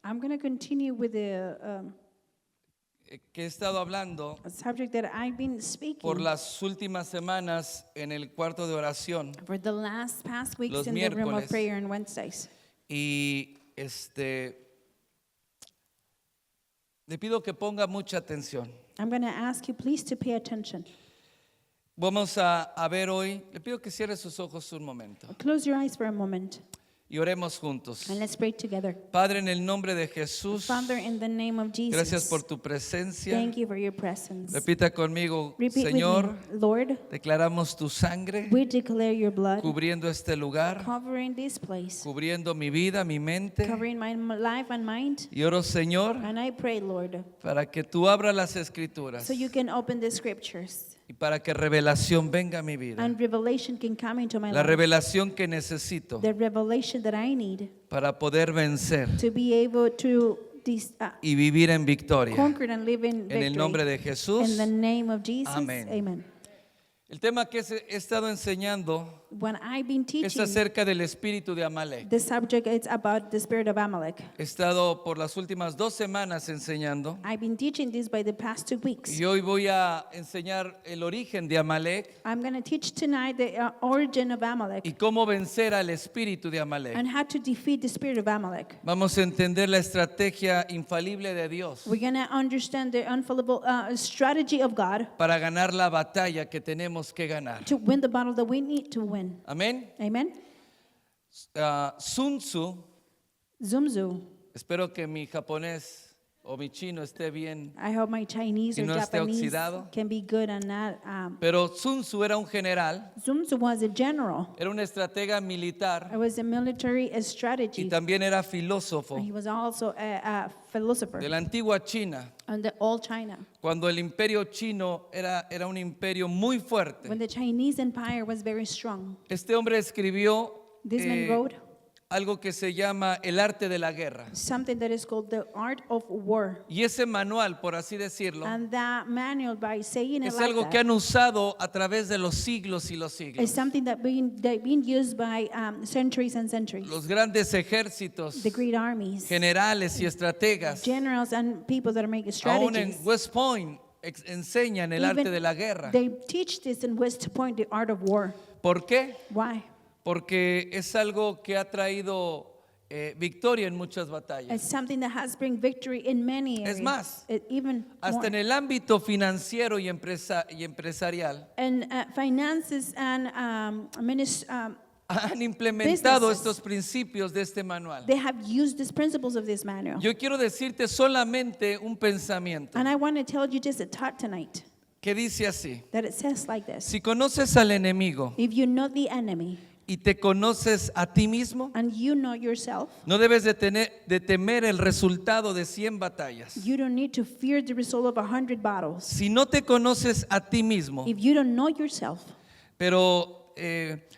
I'm going to continue with the que he estado hablando subject that I've been speaking por las últimas semanas en el cuarto de oración for the past weeks Los in the room of miércoles. prayer on Wednesdays. y le pido que ponga mucha atención. I'm going to ask you please to pay attention. Vamos a ver hoy, le pido que cierre sus ojos un momento Close your eyes for a moment y oremos juntos. and let's pray together. Padre, en el nombre de Jesús, Father, in the name of Jesus, gracias por tu presencia. thank you for your presence. Repita conmigo, Repeat Señor, with me. Lord, declaramos tu sangre we declare your blood cubriendo este lugar, covering this place, cubriendo mi vida, mi mente. covering my life and mind. Y oro, Señor, And I pray, Lord, para que tú abras las escrituras so you can open the scriptures y para que revelación venga a mi vida. and revelation can come into my La life. revelación que necesito The revelation that I need para poder vencer to be able to y vivir en victoria. conquer and live in En el nombre victory. de Jesús. In the name of Jesus, Amén. amen. El tema que he estado enseñando When I've been es teaching, acerca del espíritu de Amalek. the subject is about the spirit of Amalek. He estado por las últimas 2 semanas enseñando I've been teaching this by the past 2 weeks. y hoy voy a enseñar el origen de Amalek I'm going to teach tonight the origin of Amalek y cómo vencer al espíritu de Amalek. and how to defeat the spirit of Amalek. Vamos a entender la estrategia infalible de Dios We're going to understand the infallible strategy of God para ganar la batalla que tenemos que ganar. to win the battle that we need to win. Amén. Amen. Sun Tzu, Zumzu. espero que mi japonés o mi chino esté bien, I hope my Chinese Y or no esté Japanese oxidado. can be good and not. pero Sun Tzu era un general, Zumzu was a general. era un estratega militar It was a military y strategy. también era filósofo He was also a philosopher de la antigua China, in the old China. cuando el imperio chino era un imperio muy fuerte. When the Chinese empire was very strong, Este hombre escribió this man wrote algo que se llama El arte de la guerra. something that is called the art of war. Y ese manual, por así decirlo, And that manual, by saying it es like algo que that, han usado a través de los siglos y los is siglos. something that been used by centuries and centuries. Los grandes ejércitos, The great armies, generales y estrategas, generals, and people that are making aún en strategies. West Point enseñan el arte Even de la guerra. They teach this in West Point, the art of war. ¿Por qué? Why? Porque es algo que ha traído victoria en muchas It's batallas. something that has bring victory in many areas. Es más, Even Hasta more. en el ámbito financiero y empresarial And finances and han implementado Businesses. estos principios de este manual. they have used these principles of this manual. Yo quiero decirte solamente un pensamiento And I want to tell you just a thought tonight que dice así: that it says like this. si conoces al enemigo If you know the enemy y te conoces a ti mismo, and you know yourself, no debes de temer el resultado de 100 batallas. you don't need to fear the result of 100 battles. Si no te conoces a ti mismo, If you don't know yourself,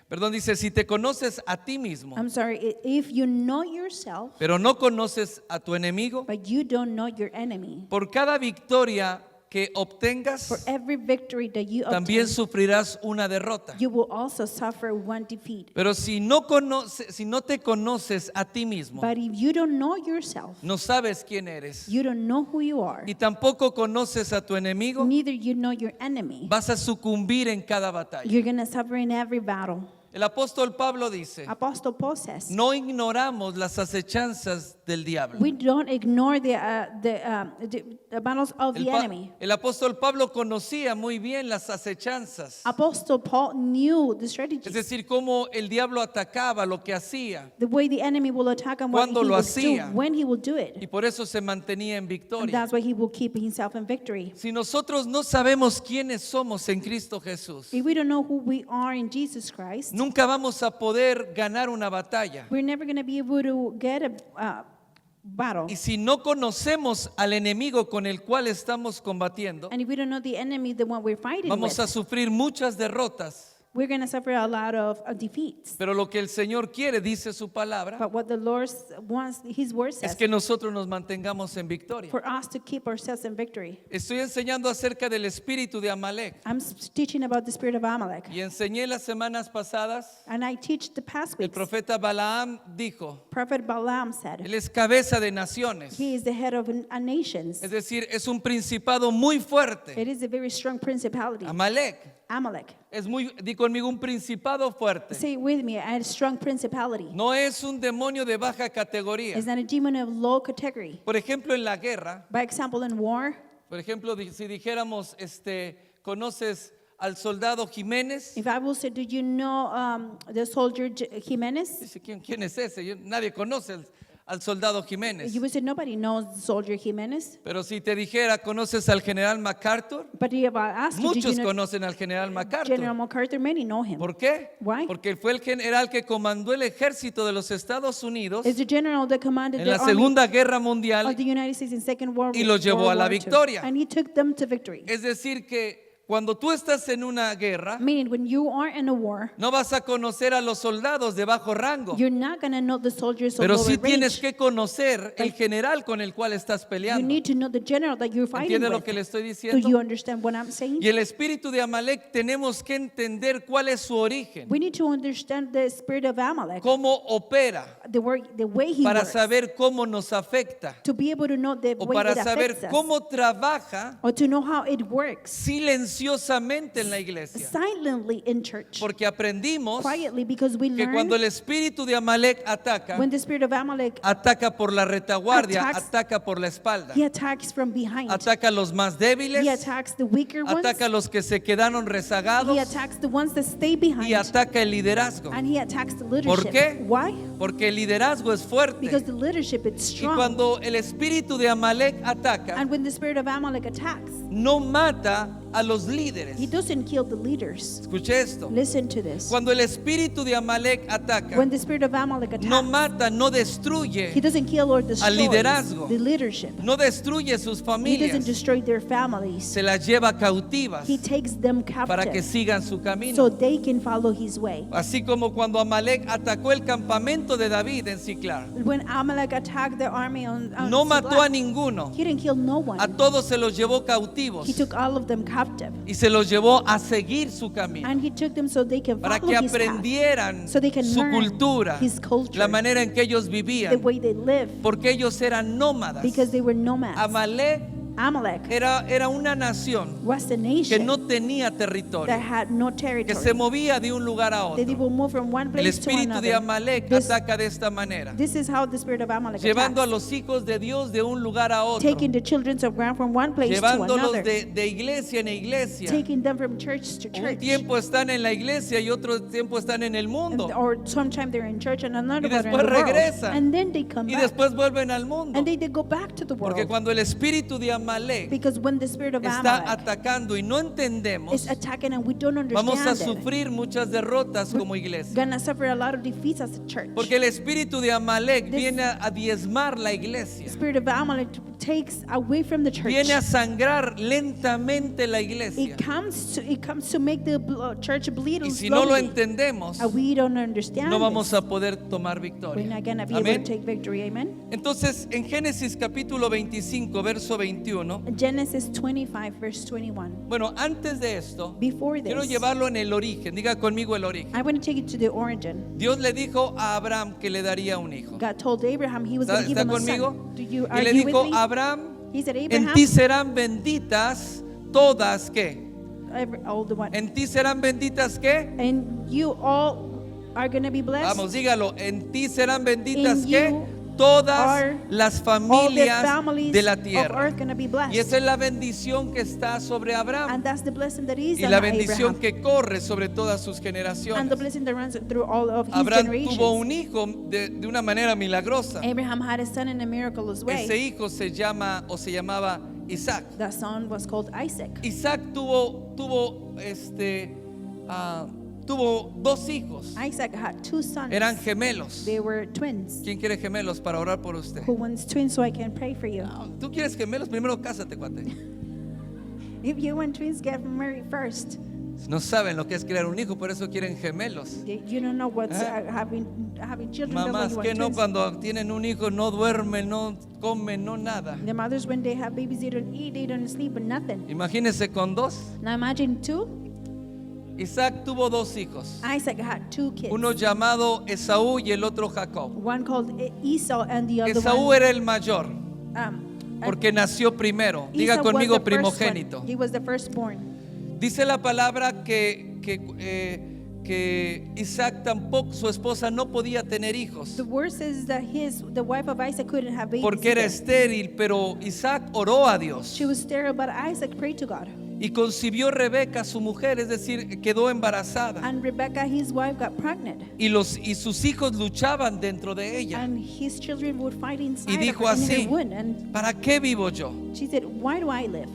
perdón, dice, si te conoces a ti mismo, I'm sorry, if you know yourself, pero no conoces a tu enemigo, but you don't know your enemy, por cada victoria que for obtengas, every victory that you también obtain, sufrirás una derrota. you will also suffer one defeat. Pero si no te conoces a ti mismo, But if you don't know yourself, no sabes quién eres you don't know who you are, y tampoco conoces a tu enemigo, neither you know your enemy, vas a sucumbir en cada batalla. you're going to suffer in every battle. El apóstol Pablo dice: Apostle Paul says, no ignoramos las acechanzas del diablo. we don't ignore the battles of the enemy. El apóstol Pablo conocía muy bien las acechanzas, Apostle Paul knew the es strategies, decir, cómo el diablo atacaba, lo que hacía, the way the enemy will attack and what he Cuándo lo will hacía. do, when he will do it. y por eso se mantenía en And victoria. that's why he will keep himself in victory. Si nosotros no sabemos quiénes somos en Cristo Jesús, If we don't know who we are in Jesus Christ, nunca vamos a poder ganar una batalla. we're never going to be able to get a battle. Y si no conocemos al enemigo con el cual estamos combatiendo, And if we don't know the enemy, the one we're fighting vamos a with, sufrir muchas derrotas we're going to suffer a lot of defeats. Pero lo que el Señor quiere, dice su palabra, But what the Lord wants, His word es says, que nosotros nos mantengamos en victoria. for us to keep ourselves in victory. Estoy enseñando acerca del espíritu de Amalek I'm teaching about the spirit of Amalek. y enseñé las semanas pasadas. And I teach the past El weeks. profeta Balaam dijo, Prophet Balaam said, él es cabeza de naciones, he is the head of nations. es decir, es un principado muy fuerte. It is a very strong principality. Amalek Amalek. es muy, di conmigo, un principado fuerte. Say it with me, a strong principality. No es un demonio de baja categoría. It's not a demon of low category. Por ejemplo, en la guerra, By example, in war, por ejemplo, si dijéramos, ¿conoces al soldado Jiménez? if I will say, do you know the soldier Jimenez? Dice, ¿quién es ese? Nadie conoce al soldado Jiménez. You would say nobody knows the soldier Jimenez. Pero si te dijera, ¿conoces al general MacArthur? But if I ask you, did Muchos you know conocen al general General MacArthur. MacArthur? Many know him. ¿Por qué? Why? Porque fue el general que comandó el ejército de los Estados Unidos It's the general that commanded en the la army Segunda Guerra of Mundial. the United States in Second World Y los llevó a la War II. victoria. And he took them to victory. Es decir, que cuando tú estás en una guerra, Meaning, when you are in a war, no vas a conocer a los soldados de bajo rango, you're not going to know the soldiers of pero lower sí tienes range. que conocer el general con el cual estás You peleando. need to know the general that you're fighting ¿Entiende lo with. que le estoy Do you diciendo? understand what I'm saying? Y el espíritu de Amalek tenemos que entender cuál es su origen, We need to understand the spirit of Amalek, cómo opera, the way he para works, saber cómo nos afecta to be able to know the o way para it saber affects us, cómo trabaja or to know how it works silenciosamente en la iglesia. silently in church, Porque aprendimos quietly, because we que learn cuando el espíritu de Amalek ataca, when the spirit of Amalek, ataca por la retaguardia, attacks- ataca por la espalda, he attacks from behind. ataca a los más He débiles, attacks the weaker ones. ataca a los que se quedaron rezagados He attacks the ones that stay behind. y ataca el liderazgo. And he attacks the leadership. qué? Why? Porque el liderazgo es fuerte. Because the leadership is Y strong. cuando el espíritu de Amalek ataca, And when the spirit of Amalek attacks, no mata a los líderes. he doesn't kill the leaders. Escuche esto. Listen to this. Cuando el espíritu de Amalek ataca, When the spirit of Amalek attacks, no mata, no he destruye, doesn't kill or destroy liderazgo. the leadership. no destruye sus He doesn't familias, destroy their families. se las lleva cautivas He takes them para que captive sigan su camino. so they can follow his way. Así como cuando Amalek atacó el campamento de David en Siclar, When Amalek attacked the army on no mató a Ziklag, ninguno, he didn't kill no one. a todos se los llevó cautivos He took all of them captive. y se los llevó a seguir su camino, And he took them so they can para follow que his path, aprendieran so they can su learn cultura, his culture, la manera en que ellos the vivían, way they live, porque ellos eran nómadas. because they were nomads. Amalek Amalek era una nación was a que nation no tenía that territorio, had no que territory. se movía de un lugar a They otro. will move from one El place to espíritu de another. Amalek This, ataca de esta manera, this is how the spirit of Amalek llevando a attacks, los hijos de Dios de un lugar a otro, taking the children of ground from one place to llevándolos another, de iglesia en iglesia. taking them from church to Un church. tiempo están en la iglesia y otro tiempo están en el mundo. Or sometimes they're in church and another Y part in después the world. regresan. And then they come Y back. después vuelven al mundo. And they go back to the world. Porque cuando el espíritu de Amalek Because when the spirit of está Amalek atacando y no entendemos, is attacking and we don't vamos a understand it, sufrir muchas derrotas como iglesia. gonna suffer a lot of defeats as a church. Porque el espíritu de Amalek This- viene a diezmar la iglesia. The spirit of Amalek takes away from the church. Viene a sangrar lentamente la iglesia. It comes to make the church bleed Y si no lo slowly. entendemos, And we don't understand no vamos this. a poder tomar We're victoria. not gonna be able to Amén. take victory. Amen. Entonces, en Génesis capítulo 25, verso 21, Genesis 25 verse 21. bueno, antes de esto, Before quiero this, llevarlo en el origen. Diga conmigo el origen. I want to take it to the origin. Dios le dijo a Abraham que le daría un hijo. God told Abraham he was ¿Está, going to give está him a conmigo? son. Do you, Y are le you dijo with me? a Abraham, He said, en Abraham, ti serán benditas todas, ¿qué? all the one. En ti serán benditas, ¿qué? And you all are going to be blessed. Vamos, dígalo. En ti serán benditas, In ¿qué? you Todas are las All the familias families de la of tierra. earth going to be blessed. Y esa es la bendición que está sobre Abraham. And that's the blessing that is Y on la bendición Abraham. que corre sobre todas sus And the generaciones. blessing that runs through all of his Abraham generations. tuvo un hijo de una manera milagrosa. Abraham had a son in a miraculous way. Ese hijo se llama o se llamaba Isaac. That son was called Isaac. Isaac tuvo dos hijos. Isaac had two sons. Eran gemelos. They were twins. ¿Quién quiere gemelos para orar por usted? Who wants twins so I can pray for you? ¿Tú quieres gemelos? Primero cásate, cuate. If you want twins, get married first. No saben lo que es crear un hijo, por eso quieren gemelos. You don't know what's having children. That's why Mamás you want que no, twins. cuando tienen un hijo no duermen, no comen, no nada. The mothers, when they have babies, they don't eat, they don't sleep, and nothing. Imagínense con dos. Now imagine two. Isaac tuvo dos hijos, Isaac had two kids. uno llamado Esaú y el otro Jacob. One called Esau and the other Esaú one. era el mayor porque nació primero. Diga Esau was conmigo the first primogénito. one. He was the firstborn. Dice la palabra que Isaac tampoco, su esposa no podía tener hijos The word says that the wife of Isaac couldn't have babies. porque era either. estéril, pero Isaac oró a Dios She was sterile, but Isaac prayed to God. y concibió Rebeca, su mujer, es decir, quedó embarazada. And Rebecca, his wife, got pregnant. Y sus hijos luchaban dentro de ella. And his children would fight inside Y of dijo her, in así: her womb. And ¿para qué vivo yo? she said, why do I live?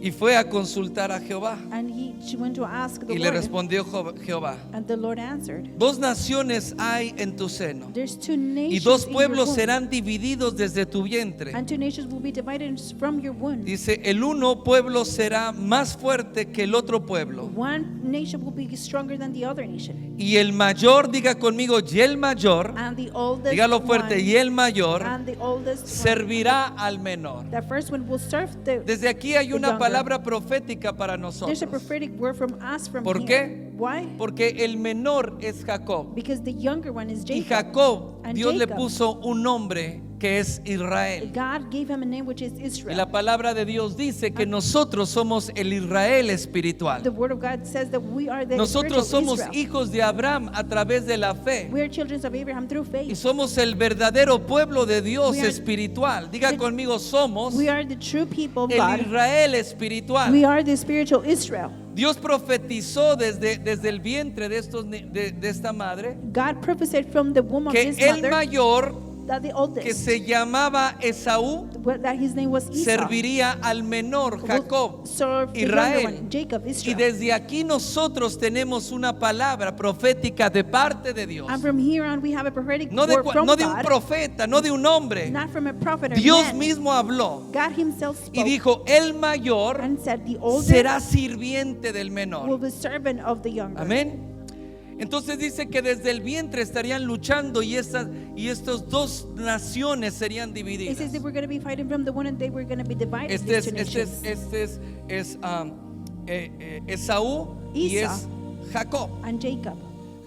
Y fue a consultar a Jehová. And she went to ask the Y le Lord. respondió Jehová: And the Lord answered, dos naciones hay en tu seno, there's two y nations dos in your pueblos womb, serán divididos desde tu vientre. and two nations will be divided from your womb. Dice, el uno pueblo será más fuerte que el otro pueblo. One nation will be stronger than the other nation. Y el mayor, diga conmigo, y el mayor, And the oldest dígalo fuerte, one, y el mayor and the oldest servirá al menor. one, the first one will serve the Desde aquí hay the una younger. palabra profética para There's a nosotros. prophetic word from us from ¿Por here. qué? Why? Porque el menor es Jacob. Because the younger one is Y Jacob. Jacob, And Dios le Jacob. puso un nombre que es Israel. God gave him a name which is Y Israel. la palabra de Dios dice que nosotros somos el Israel The espiritual. word of God says that we are the Nosotros spiritual somos Israel. hijos de Abraham a través de la fe. We are children of Abraham through Y faith. somos el verdadero pueblo de Dios We are- espiritual. Diga the- conmigo, somos We are the true people of el God. Israel espiritual. We are the spiritual Israel. Dios profetizó desde el vientre de esta madre God prophesied from the womb of que his el mother mayor, that the que oldest, se llamaba Esaú, that his name was Esau, serviría al menor will Jacob, serve the younger Israel. one, Jacob, Y Israel. desde aquí nosotros tenemos una palabra profética de parte de Dios. And from here on, we have a prophetic No de, word from no de un God, profeta, no de un hombre. not from a prophet or Dios man. mismo habló God himself y spoke dijo, el mayor and said, the older será sirviente del will menor. be servant of the younger. Amén. Entonces dice que desde el vientre estarían luchando y estos dos naciones serían It divididas. says they were going to be fighting from the one and they were going to be divided. Este es, these two nations. Esaú y Esau. es Jacob. And Jacob.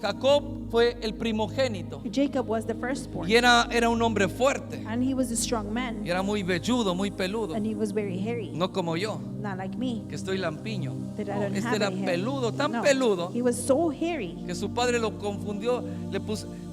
Jacob fue el primogénito Jacob was the firstborn. y era un hombre fuerte. And he was a strong man. Y era muy velludo, muy peludo. And he was very hairy. No como yo, Not like me. que estoy lampiño. That I No, don't este have era any hair. peludo, tan No, peludo he was so hairy. que su padre lo confundió.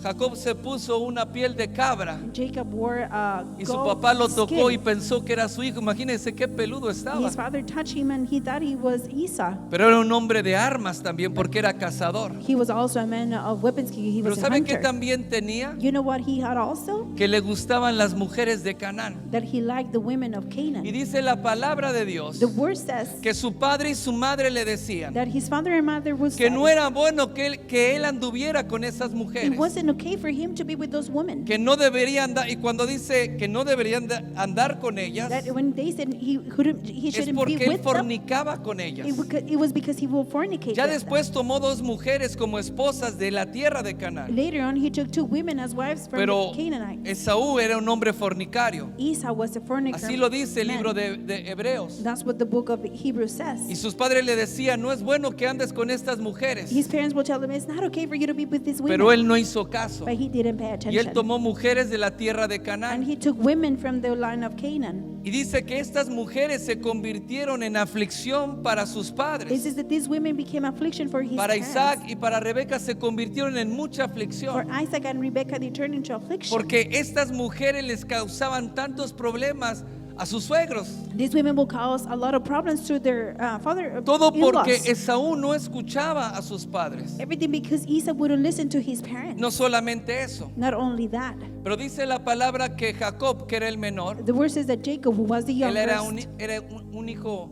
Jacob se puso una piel de cabra Jacob wore a y su goat papá lo tocó y skin. pensó que era su hijo. Imagínense qué peludo estaba. His father touched him and he thought he was Esau. Pero era un hombre de armas también porque era cazador. He was also a man of weapons. He Pero was a ¿saben qué hunter. también tenía? You know what he had also? Que le gustaban las mujeres de Canaán. That he liked the women of Y Canaan. dice la palabra de Dios The word says que su padre y su madre le decían that his father and mother was que no era bueno que él anduviera con esas it mujeres. wasn't okay for him to be with those women. Que no debería andar, y cuando dice que no deberían andar con ellas, That when they said he es shouldn't be porque él with them, fornicaba con ellas. it was because he will fornicate Ya with después tomó dos mujeres como esposas de la tierra de Canaán. them. Later on, he took two women as wives from Pero the Canaanites. Esaú era un hombre fornicario. Esau was a fornicator. Así lo dice el man. libro de Hebreos. That's what the book of Hebrews says. Y sus padres le decían, no es bueno que andes con estas mujeres. His parents will tell him it's not okay for you to be with these women. Pero él no hizo caso. But he didn't pay Y attention. él tomó mujeres de la tierra de And Canaán. he took women from the line of Canaan. Y dice que estas mujeres se convirtieron en aflicción para sus It padres. says that these women became affliction for his Para parents. Isaac y para Rebeca se convirtieron en mucha For aflicción. Isaac and Rebekah, they turned into affliction. Porque estas mujeres les causaban tantos problemas a sus suegros. These women will cause a lot of problems to their father. Todo porque in-laws. Esaú no escuchaba a sus padres. Everything because Esau wouldn't listen to his parents. No solamente eso, Not only that, pero dice la palabra que Jacob, que era el menor, the word says that Jacob, who was the él youngest, era un hijo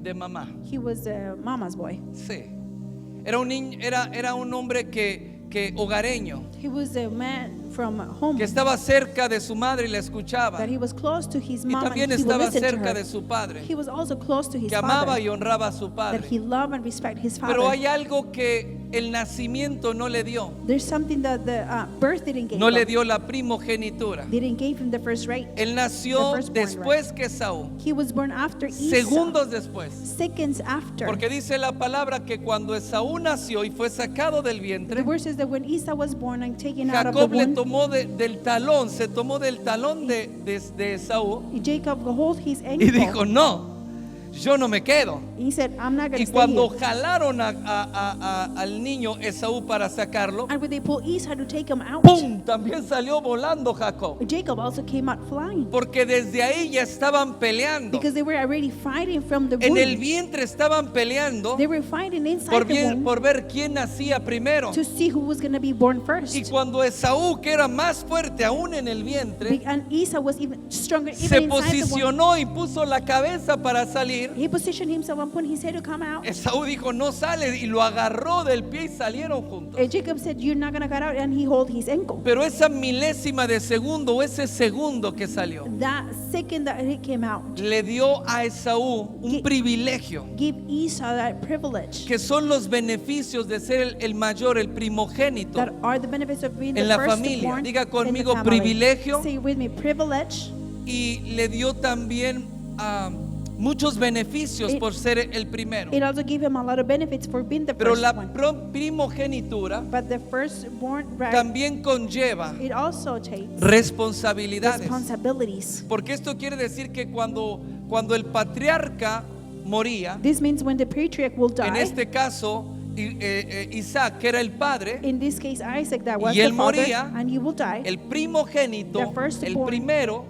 de mamá. he was a mama's boy. Sí. Era un niño, era un hombre que que hogareño, He was a man from home, que estaba cerca de su madre y la escuchaba, that he was close to his y mom, también and he would estaba listen to cerca her. de su padre, He was also close to his que amaba father, y honraba a su that padre. he loved and respected his father. Pero hay algo que el nacimiento no le dio. There's something that the birth didn't give No le him. dio la primogenitura. Didn't give him the first right. Él nació The firstborn después que Esaú, He was born after Esau, segundos después. seconds after. Porque dice la palabra que cuando Esaú nació y fue sacado del The vientre, word says that when Esau was born and taken out of the Jacob le womb, tomó del talón, se tomó del talón de Esaú Jacob hold his y ankle. dijo, no, yo no me quedo. He said, I'm not going Y to stay cuando here. jalaron al niño Esaú para sacarlo, And when they pulled Esau to take him out, ¡pum! También salió volando Jacob. Jacob also came out flying. Porque desde ahí ya estaban peleando. Because they were already fighting from the En el womb. vientre estaban peleando They were fighting inside the womb por ver quién nacía primero. to see who was going to be born first. Y cuando Esaú, que era más fuerte aún en el vientre, And Esau was even stronger se even inside the womb. posicionó y puso la cabeza para salir, He positioned himself and put his head to come out. Esaú dijo, no sale, y lo agarró del pie y salieron juntos. And Jacob said, you're not going to get out, and he hold his ankle. Pero esa milésima de segundo, o ese segundo que salió, That second that he came out, le dio a Esaú un privilegio, give Esau that privilege. que son los beneficios de ser el mayor, el primogénito. That are the benefits of being En the la firstborn familia. Diga in the conmigo, family. privilegio. Say with me, privilege. Y le dio también muchos beneficios por ser el primero. It also gave him a lot of benefits for being the Pero first la one. primogenitura But the firstborn, right, también conlleva it also takes responsabilidades. responsibilities. Porque esto quiere decir que cuando el patriarca moría, This means when the patriarch will die, en este caso Isaac, que era el padre, in this case Isaac, that was y él the father, moría, and he will die, el primogénito, The firstborn. el primero,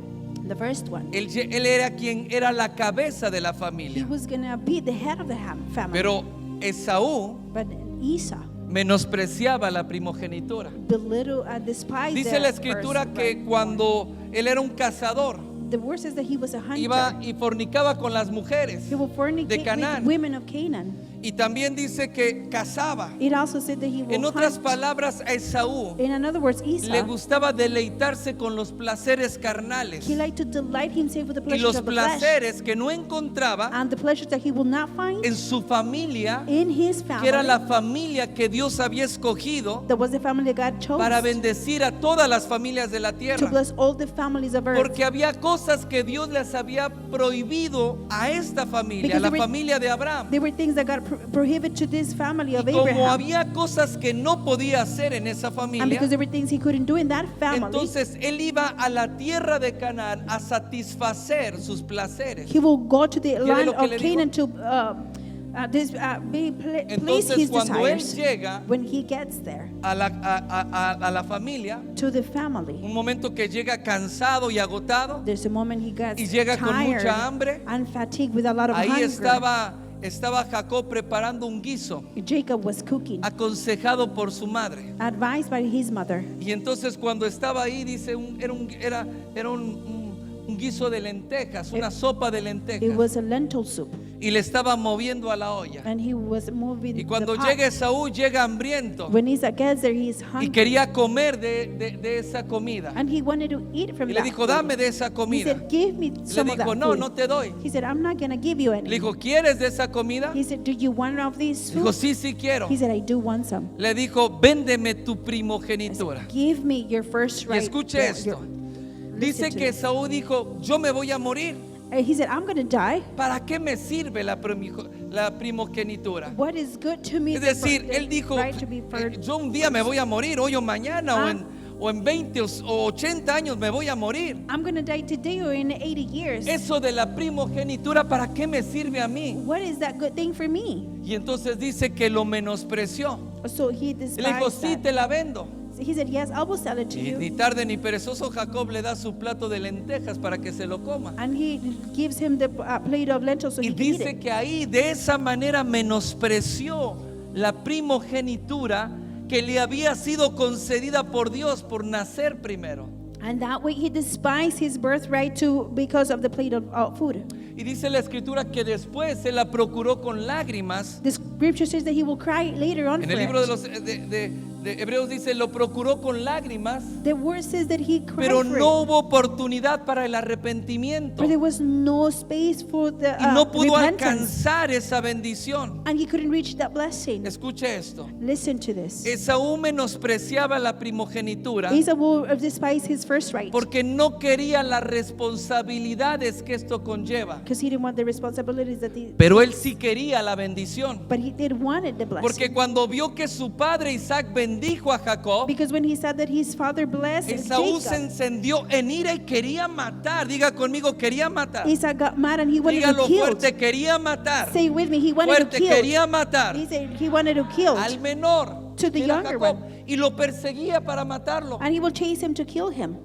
the first one. él era quien era la cabeza de la He familia. was going to be the head of the family. Pero Esaú But Esau menospreciaba la primogenitura. belittled and despised Dice the la escritura first que born. cuando él era un cazador, The word says that he was a hunter. iba y fornicaba con las mujeres. He will fornicate Canaán. with women of Canaan. Y también dice que cazaba. It also said that he will En otras hunt. palabras, a Esaú In other words, le Esau, gustaba deleitarse con los placeres carnales he liked to delight himself with the y pleasures los of the flesh, placeres que no encontraba and the pleasures that he will not find en su familia, in his que era family. la familia que Dios había escogido That was the family that God chose para bendecir a todas las familias de la to tierra. bless all the families of earth. Porque había cosas que Dios les había prohibido a esta familia, a Because la there were- familia de Abraham. There were things that God prohibited to this family of Y como Abraham. había cosas que no podía hacer en esa And familia, because there were things he couldn't do in that family, entonces él iba a la tierra de Canaán a satisfacer sus placeres. he will go to the land lo que of le digo? Canaan to please Entonces his cuando él desires. llega When he gets there a la familia, to the family, un momento que llega cansado y agotado, there's a moment he gets y llega con tired mucha hambre, and fatigued with a lot of ahí hunger. estaba Jacob preparando un guiso, Jacob was cooking, aconsejado por su madre. advised by his mother. Y entonces cuando estaba ahí, dice, era un guiso de lentejas, una sopa de It lentejas. was a lentil soup, Y le estaba moviendo a la olla. and he was moving Y cuando the pot. llega Esaú, llega hambriento. When Isaac gets there, he's Y hungry, quería comer de esa comida. and he wanted to eat from Y le that dijo, food. dame de esa He comida. said, give me Le some of that dijo, no, food. no te doy. He said, I'm not going to give you any. Le dijo, ¿quieres de esa comida? He said, do you want of this Dijo, food? sí, sí quiero. He said, I do want some. Le dijo, véndeme tu primogenitura. Give me your first Y right. escuche esto. Dice Listen to que this. Esaú dijo, yo me voy a morir. He said, I'm going to die. ¿Para qué me sirve la primogenitura? What is good to me? Es the decir, the él dijo, right to be first. yo un día me voy a morir, hoy o mañana, o en 20 o 80 años me voy a morir. I'm going to die today or in 80 years. Eso de la primogenitura, ¿para qué me sirve a mí? What is that good thing for me? Y entonces dice que lo menospreció. So he Y le dijo, despised sí, that. te la vendo. He said, yes, I will sell it to Y you. ni tarde ni perezoso Jacob le da su plato de lentejas para que se lo coma. And he gives him the plate of lentils so Y he can eat dice it. que ahí de esa manera menospreció la primogenitura que le había sido concedida por Dios por nacer primero. And that way he despised his birthright too because of the plate of food. Y dice la escritura que después se la procuró con lágrimas. The scripture says that he will cry later on En for el libro de it. los de Hebreos dice, lo procuró con lágrimas, The word says that he cried pero for no it. hubo oportunidad para el arrepentimiento But there was no space for the y no pudo repentance. alcanzar esa bendición. And he couldn't reach that blessing. Escuche esto. Listen to this. Esaú menospreciaba la primogenitura Esau will despise his first right porque no quería las responsabilidades que esto conlleva. because he didn't want the responsibilities that he, Pero él sí quería la bendición. but he did wanted the blessing. Porque cuando vio que su padre Isaac bendijo a Jacob, Because when he said that his father blessed Esaú se Jacob, encendió en ira y quería matar. Diga conmigo, quería matar. Isaac got mad and he wanted to Dígalo kill. fuerte, quería matar. Say with me, he wanted Fuerte, to kill. quería matar He said he wanted to kill. al menor, To the que era younger Jacob, one. y lo perseguía para matarlo, And he will chase him to kill him.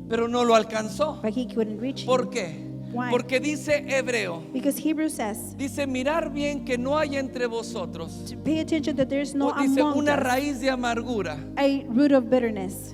pero no lo alcanzó. But he couldn't reach him. ¿Por qué? Why? Porque dice Hebreo, Because Hebrews says, dice, mirar bien que no haya entre vosotros, to pay attention that there's no dice, among una us raíz de amargura. a root of bitterness.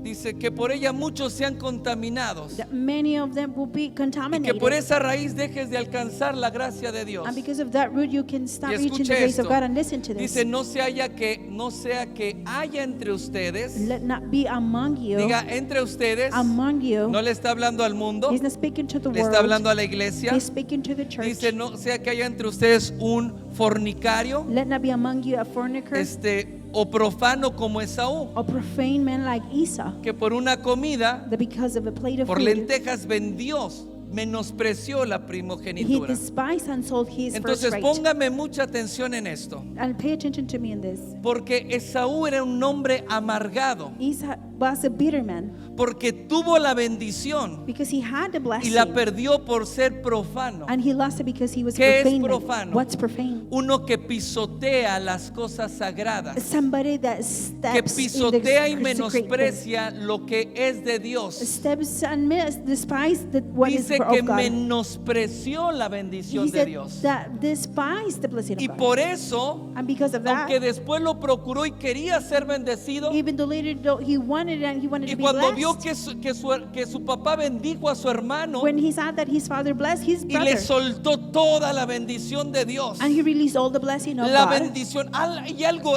Dice que por ella muchos sean contaminados That many of them will be y que contaminated. por esa raíz dejes de alcanzar la gracia de Dios. And because of that root, you can stop Y reaching the escuche grace of esto. God. And listen to this. Dice, no sea que haya entre ustedes, Let not be among you. diga entre ustedes, Among you. no le está hablando al mundo, He's not speaking to the le world. está hablando a la iglesia. He's speaking to the church. Dice, no sea que haya entre ustedes un fornicario, Let not be among you a fornicator, o profano como Esaú, a profane man like Esau, que por una comida, that because of a plate of por food, lentejas vendió, menospreció la he primogenitura. despised and sold his Entonces first right. póngame mucha atención en esto, And pay attention to me in this. porque Esaú era un hombre amargado, Esau was a bitter man porque tuvo la bendición because he had the y blessing la perdió por ser profano. and he lost it because he was ¿Qué es profane. profano? What's profane? Uno que pisotea las cosas sagradas, Somebody that que steps in pisotea y the consecrated things. menosprecia lo que es de Dios. Steps and despise what is Dice of que God. menospreció la bendición He de said Dios. that despised the blessing Y of God. por eso, And because of that, aunque después lo procuró y quería ser bendecido, even though later though he wanted and he wanted y to be cuando blessed, vio que su papá bendijo a su hermano when he saw that his father blessed his y le brother, soltó toda la bendición de Dios, and he released all the blessing of la God, bendición, y algo,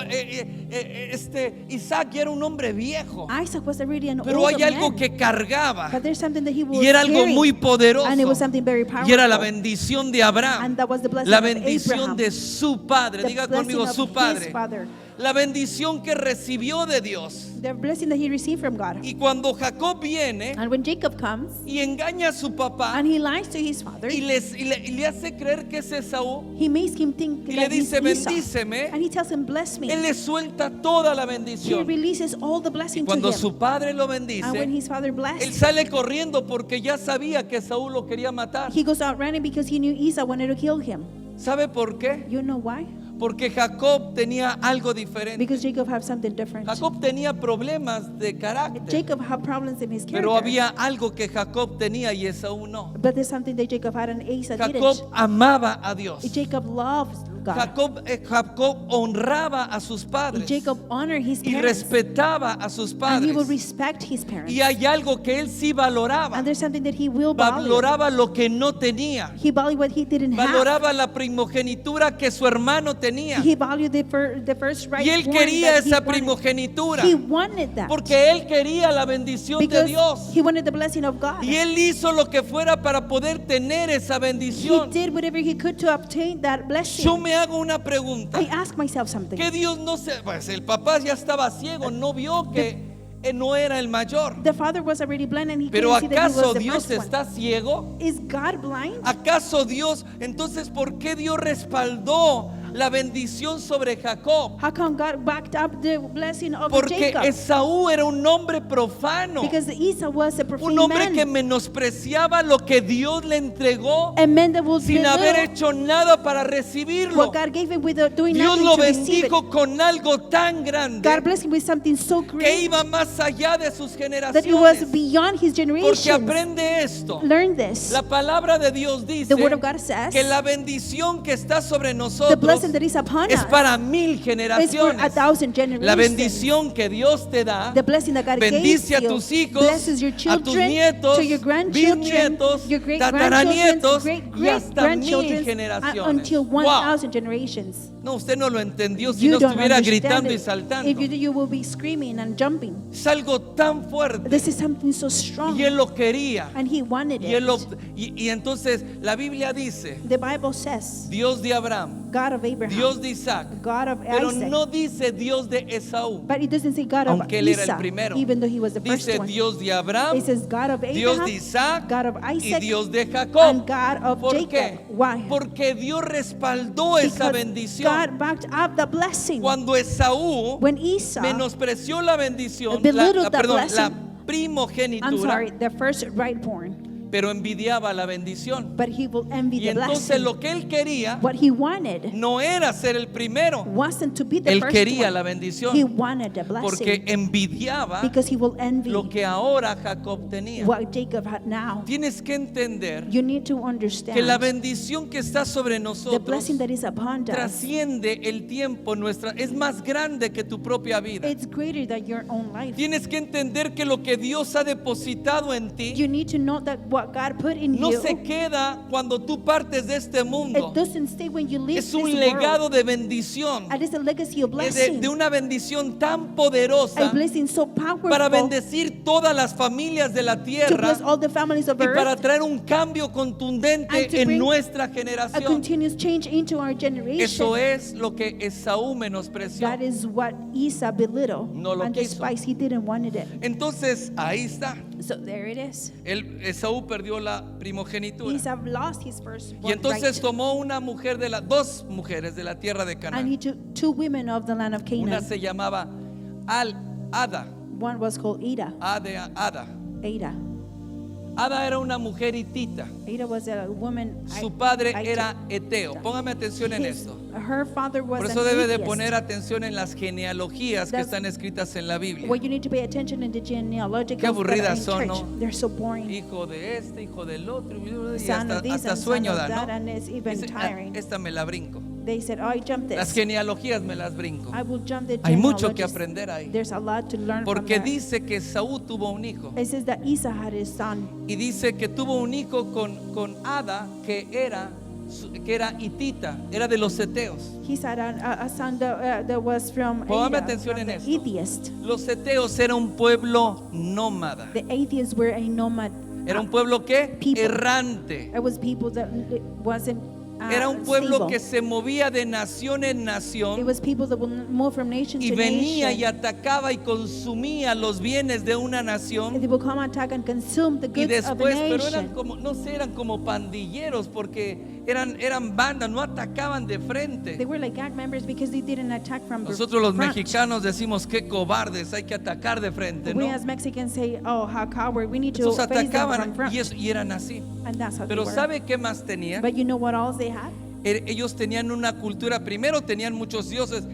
Isaac ya era un hombre viejo, Isaac was already an pero older hay algo man. que cargaba But there's something that he was y era algo carrying, muy poderoso, and it was something very powerful. y era la bendición de Abraham, And that was the blessing la of bendición Abraham, de su padre. the Diga blessing conmigo, of su his padre, father, la bendición que recibió de Dios. the blessing that he received from God. Y cuando Jacob viene And when Jacob comes y engaña a su papá and he lies to his father, y le hace creer que es Esaú, he makes him think y le that he's dice, Esau. bendíceme, And he tells him, bless me. él le suelta toda la He bendición. releases all the Y blessing to cuando him. su padre lo And when bendice, his father él blessed, sale corriendo porque ya sabía que Esaú lo quería matar. he goes out running because he knew Esau wanted to kill him. ¿Sabe por qué? You know why? Porque Jacob tenía algo diferente. Because Jacob had something different. Jacob tenía problemas de carácter, Jacob had problems in his character. pero había algo que Jacob tenía y Esaú no. But there's something that Jacob had and Esau Jacob didn't. amaba a Dios. Jacob loves God. Jacob honraba a sus padres Jacob honored his y parents. respetaba a sus And he will padres. respect his parents. Y hay algo que él sí valoraba. And there's something that he will value. Valoraba lo que no tenía. He valued what he didn't have. Valoraba la primogenitura que su hermano tenía. He valued the first right Y él born quería that he esa wanted. primogenitura. He wanted that. Porque él quería la bendición de Because Dios. he wanted the blessing of God. Y él hizo lo que fuera para poder tener esa He bendición. did whatever he could to obtain that blessing. Yo me hago una pregunta. I ask myself something. Que Dios no se... Pues el papá ya estaba ciego, no vio que él no era el mayor. The father was already blind and he Pero couldn't see that he ¿acaso was the Dios first one. está ciego? Is God blind? ¿Acaso Dios? Entonces, ¿por qué Dios respaldó la bendición sobre Jacob? How come God backed up the blessing of Porque Jacob? Esaú era un hombre profano, Because Esau was a profane un hombre que man. menospreciaba lo que Dios le entregó A man that would sin haber belittle hecho nada para recibirlo. what God gave him without doing Dios nothing lo to receive it. bendijo con algo tan grande God blessed him with something so que great iba más allá de sus that it was generaciones. beyond his Porque generations. aprende esto. Learn this. La palabra de Dios dice The word of God says que la bendición que está sobre the nosotros blessing that is upon es us para 1000 is for generaciones. 1,000 generations. La bendición que Dios te da The blessing that God bendice gave a you tus hijos, blesses your a tus children, nietos, to your grandchildren, bisnietos, your great tataranietos grandchildren, y hasta 1000 grandchildren, generaciones. until Wow. 1,000 generations. No, usted no lo entendió si You no don't estuviera understand gritando y it. saltando. If you do, you will be screaming and jumping. Es algo tan fuerte This is something so strong, y él lo quería. and he wanted Y, él lo- it. y entonces la Biblia dice, The Bible says, Dios de Abraham, God of Abraham, Dios de Isaac, God of pero Isaac. no dice Dios de Esaú, But it doesn't say God of aunque él era el Isaac, primero. even though he was the first Dice one. Dios de Abraham, It says God of Dios Abraham, de Isaac God of y Isaac, Dios de and Jacob. God of ¿Por Jacob. qué? Why? Porque Dios respaldó esa Because bendición. God backed up the blessing. Cuando Esaú When Esau, menospreció la bendición, belittled the perdón, blessing. la I'm primogenitura, sorry, the first rightborn, pero envidiaba la bendición. but he will envy Y the entonces blessing. lo que él quería What he wanted no era ser el primero, wasn't to be the él first quería one. la He bendición wanted the porque blessing envidiaba because he will envy lo que ahora Jacob tenía. what Jacob had now. Tienes que entender You need to que la understand bendición que está sobre the nosotros blessing that is upon us. trasciende el tiempo nuestra, es más grande que tu propia vida. It's greater than your own life. Tienes que entender que lo que Dios ha depositado en ti You need to know that what God put in no you, se queda cuando tú partes de este mundo. it doesn't stay when you leave Es this un world. legado de bendición, It is a legacy of de, blessing. de una bendición tan A poderosa blessing so powerful para bendecir todas las familias de la to tierra bless all the families of y para earth, traer un cambio contundente and to en bring nuestra a generación. continuous change into our Eso generation. es lo que Esaú menospreció. That is what Esau belittled No lo and quiso. despised. He didn't want it. Entonces ahí está. So there it is. Esaú perdió la primogenitura. Esau lost his first Y entonces right. tomó una mujer de dos mujeres de la tierra de And Canaán. he took 2 women of the land of Una Canaan. se llamaba Ada. One was called Ada. Ada. Ada. Ada era una mujer hitita. Ada was a woman. Su padre I- era Eteo. Póngame atención en His- esto. Her father was Por an eso debe de atheist. poner atención en las genealogías que That's- están escritas en la Biblia. Well, you need to pay attention in the genealogical Qué aburridas that are son, in church. ¿no? They're so boring. Hijo de este, hijo del otro, y Son hasta, of this hasta and sueño son of da, that, ¿no? and it's even Dice, tiring. esta me la brinco. They said, "Oh, I jumped Las this. genealogías me las brinco. I will jump the Hay mucho que genealogies." aprender ahí. There's a lot to learn Porque from that. dice que Saúl tuvo un hijo. It says that Esau had his son. Y dice que tuvo un hijo con Ada que era hitita, era de los eteos. He had a son that was from Póngame Ada, atención from en the esto. atheist. Los eteos era un pueblo nómada. The atheists were a nomad. Era un pueblo que People. errante. It was people that wasn't Era un pueblo stable. que se movía de nación en It nación was people that would move from nation y to venía y nation. atacaba y consumía los bienes de una And nación. they will come attack and consume the Y goods of a después, pero eran nation. como, no sé, eran como pandilleros porque eran bandas, no atacaban de They frente. were like gang members because they didn't attack from the Nosotros los front. mexicanos decimos que cobardes, hay que atacar de frente, We ¿no? as Mexicans say, "Oh, how coward! We need to Esos face them from atacaban front." y eran así. And that's how Pero they were. ¿sabe qué más tenían? But you know what else they had? Ellos tenían una cultura, primero tenían muchos dioses,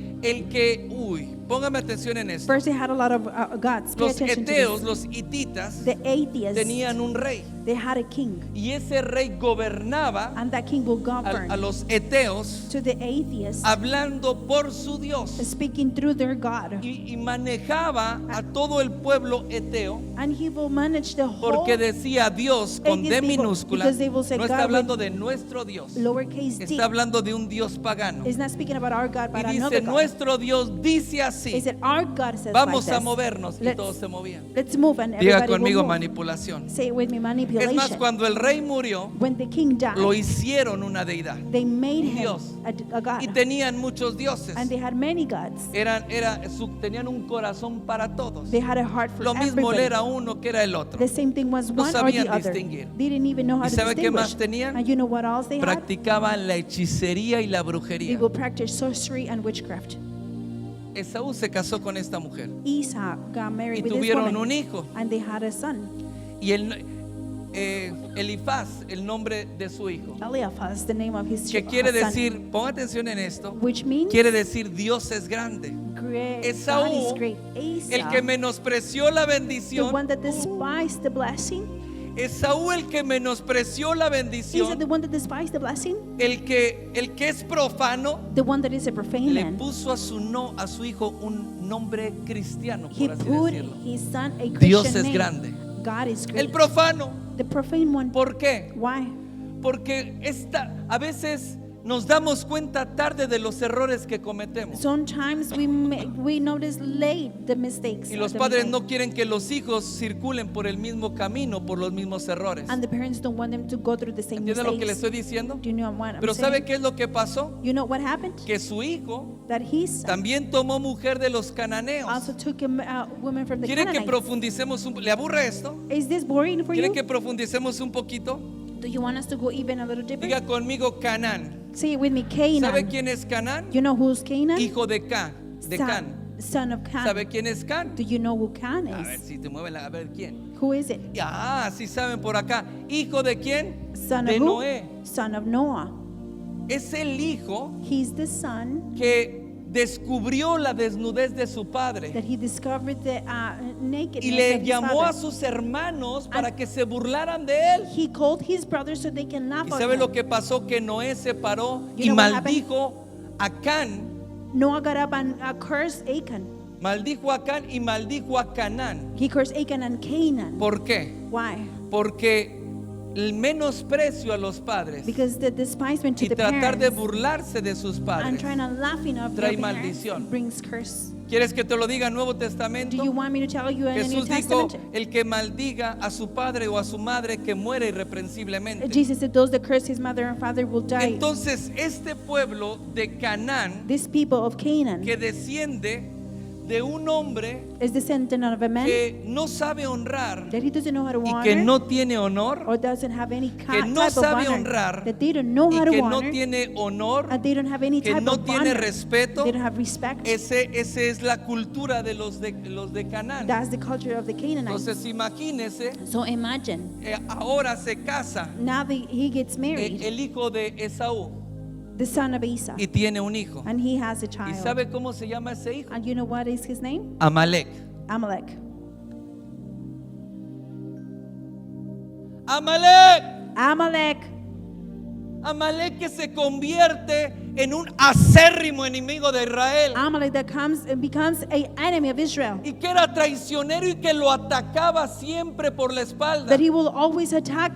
póngame atención en esto. First, they had a lot of gods. Pay Los attention to eteos, this. los hititas, The atheists, tenían un rey they had a king, y ese rey gobernaba and that king will govern a los eteos to the atheists, hablando por su Dios speaking through their God, y manejaba a todo el pueblo eteo and he will manage the whole porque decía Dios con D atheist people, minúscula, because they will say no está God hablando with de nuestro Dios, lowercase d. está hablando de un Dios pagano It's not speaking about our God, y but another dice God. nuestro Dios dice They así, said, our God says vamos like a this. movernos y Let's- todos se movían. Let's move, and Diga everybody conmigo will move. manipulación. Say it with me, Es manipulation. más, cuando el rey murió, When the king died, lo hicieron una deidad they made him Dios. a God, y tenían muchos dioses. and they had many gods. Tenían un corazón para todos. They had a heart for Lo mismo everybody. le era uno que era el otro. The same thing was No one or sabían the other. distinguir. They didn't even know how ¿Y to sabe qué distinguish. más tenían? And you know what else they had? Practicaban la hechicería y la They brujería. will practice sorcery and witchcraft. Esaú se casó con esta mujer Esau got y married with this tuvieron woman, un hijo. and they had a son, Y Elifaz, el nombre de su hijo, Eliphaz, the name of his que quiere son, decir, ponga atención en esto, which means quiere decir Dios es grande. great, Esaú, God is great. El que Esau, menospreció la the bendición, one that despised the blessing, Esaú, el que menospreció la Esau, the bendición, one that despised the blessing, el que es profano, the one that is a profane le man. puso a su hijo un nombre cristiano, He por así put decirlo. his son a Dios Christian es name. grande. God is El great. profano, The profane one. ¿por qué? Why? Porque a veces nos damos cuenta tarde de los errores que cometemos. Sometimes we notice late the mistakes. Y los that we padres make. no quieren que los hijos circulen por el mismo camino, por los mismos errores. And the parents don't want them to go through the same ¿Entienden lo que le mistakes. estoy diciendo? Do you know what I'm Pero saying? ¿sabe qué es lo que pasó? You know what happened? Que su hijo That his son también tomó mujer de los cananeos. also took a woman from the ¿Quiere que Canaanites. profundicemos ¿Le aburre esto? Is this boring for ¿Quiere you? que profundicemos un poquito? Do you want us to go even a little deeper? Diga conmigo Canaán. Say it with me, ¿Sabe Canaan. quién es Canaán? You know who's Canaan? Hijo de Can. De Can. Son of Can. ¿Sabe quién es Can? Do you know who Can A ver is? si te mueve a ver quién. Who is it? Ah, sí saben por acá. ¿Hijo de quién? Son De of who? Noé. Son of Noah. Es el hijo He's the son que descubrió la desnudez de su padre that he discovered the nakedness y le of his llamó a father. sus hermanos para And- que se burlaran de él. He called his brothers so they can laugh ¿Y at sabe him. lo que pasó? Que Noé se paró You y know what maldijo a Can. Noah got up and cursed Achan. Maldijo a Can y maldijo a Canaán. He cursed Achan and Canaan. ¿Por qué? Why? Porque el menosprecio a los padres Because the despisement to y the tratar de parents burlarse de sus and padres. trying to laughing of trae their parents maldición. brings curse. ¿Quieres que te lo diga en Nuevo Do Testamento? you want me to tell you in the New Jesús dijo, Testament? el que maldiga a su padre o a su madre que muera irreprensiblemente. Jesus said those that curse his mother and father will die. Entonces este pueblo de Canaán This people of Canaan que desciende de un hombre is descendant of a man que no sabe honrar that he doesn't know how to y honor que no tiene honor or doesn't have any que no type of sabe honor, honrar that they don't know y how to que no honor, tiene honor, and they don't have any que type no of tiene honor, respeto. they don't have respect. Ese es la cultura de los de Canaán. That's the culture of the Canaanites. Entonces imagínese, So imagine, ahora se casa now he gets married, el hijo de Esaú the son of Esau, y tiene un hijo. and he has a ¿Y child. sabe cómo se llama ese hijo? And you know what is his name? Amalek. Amalek. Amalek. Amalek. Amalek que se convierte en un acérrimo enemigo de Israel Amalek that comes and becomes an enemy of Israel. y que era traicionero y que lo atacaba siempre por la espalda. That he will always attack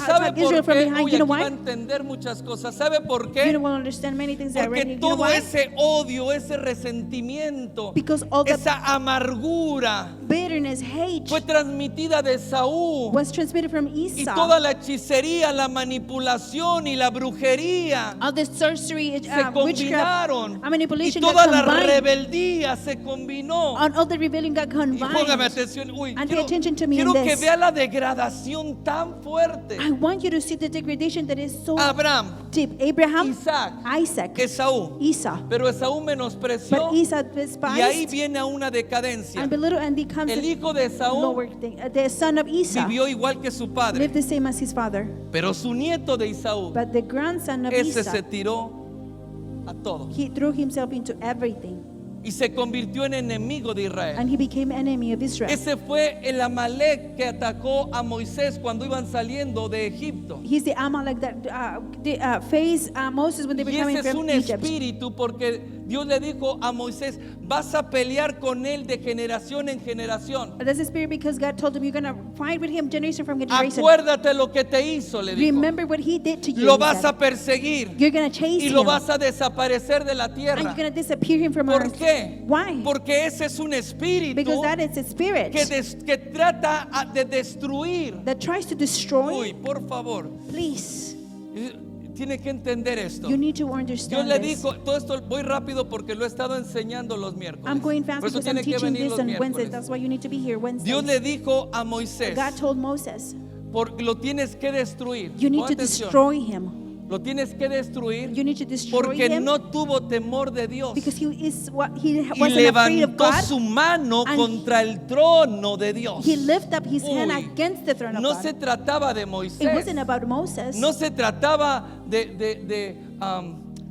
¿Sabe por Israel from qué? behind. Uy, You know aquí va a why? entender muchas cosas. ¿Sabe por You qué? don't want to understand many things that Porque already. You know todo why? ese odio, ese resentimiento, Because all the esa amargura bitterness, hate fue transmitida de Saúl. was transmitted from Y Esau. toda la hechicería, la manipulación y la brujería All the sorcery, se witchcraft, combinaron. and Y manipulation toda got la combined. rebeldía se combinó. And all the rebellion got Y póngame combined. atención. Uy, And pay quiero attention to me quiero in que this. vea la degradación tan fuerte. I want you to see the degradation that is so Abraham, deep. Abraham, Isaac, Isaac, Esaú. Esau. Pero Esaú menospreció But Esau y ahí despised viene a una decadencia. and belittled and becomes El a hijo de Esaú lower thing. The son of Esau vivió igual que su padre, lived the same as his father. pero su nieto de Esaú, But the grandson of ese Esau, se tiró a todo he threw himself into everything. y se convirtió en enemigo de Israel. And he became enemy of Israel. Ese fue el Amalek que atacó a Moisés cuando iban saliendo de Egipto. He's the Amalek that faced Moses when they were Y coming ese es from un Egypt. espíritu porque Dios le dijo a Moisés, vas a pelear con él de generación en generación. That's the spirit because God told him you're going to fight with him generation from generation. Acuérdate lo que te hizo, le dijo. Remember what he did to you. Lo he vas said. a perseguir You're going to chase y lo him. vas a desaparecer de la And tierra. you're going to disappear him from ¿Por earth. qué? Why? Porque ese es un espíritu Because that is a spirit que trata de destruir. that tries to destroy. Uy, por favor, Please, tiene que entender esto. you need to Dios understand le this. dijo, todo esto voy rápido porque lo he estado enseñando los miércoles. I'm going fast Por eso because I'm tiene que teaching venir this los on Wednesdays. miércoles. That's why you need to be here Wednesdays. Dios le dijo a Moisés, God told Moses, porque lo tienes que destruir. you need Pon to atención. destroy him. Lo tienes que destruir You need to destroy porque him no tuvo temor de Dios. because he Y wasn't afraid of levantó God. su mano and contra el trono de Dios. He lifted up his hand Uy, against the throne of No God. se trataba de It Moisés. wasn't about Moses. No se trataba de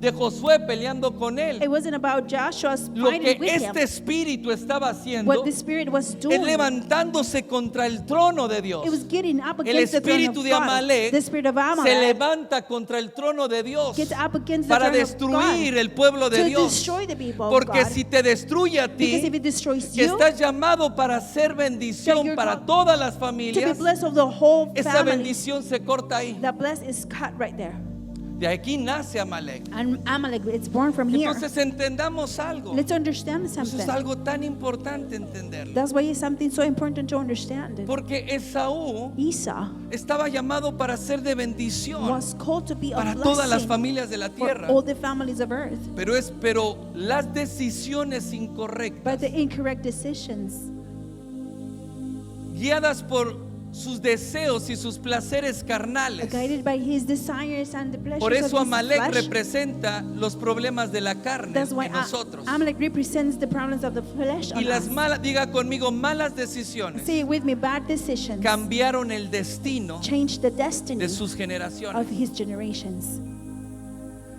de Josué peleando con It él. wasn't about Joshua's Lo que fighting with este him. espíritu estaba haciendo What the Spirit was es doing, levantándose contra el trono de Dios. it was getting up El against the throne espíritu of de God. Amalek The spirit of se Amalek levanta contra el trono de Dios gets up against the para throne of destruir God el pueblo de to Dios. destroy the people of Porque God. si te destruye a Because if ti, it destroys que you, estás llamado para ser that bendición you're para called todas las to be familias, blessed of the whole esa family, bendición se corta ahí. the bless is cut right there. De aquí nace Amalek. And Amalek, it's born from here. Entonces entendamos algo. Let's understand Eso es something. algo tan importante entenderlo. That's why it's something so important to understand. Porque Esaú Esau estaba llamado para ser de bendición was called to be a para todas las blessing familias de la for tierra. all the families of earth. Pero las decisiones But incorrectas, the incorrect decisions, guiadas por sus deseos y sus placeres carnales. guided by his desires and the pleasures Por eso of his Amalek flesh. representa los problemas de la carne That's why en nosotros. Amalek represents the problems of the flesh Y on las us. malas, diga conmigo, malas decisiones Say it with me, bad decisions cambiaron el destino change the destiny de sus generaciones. of his generations.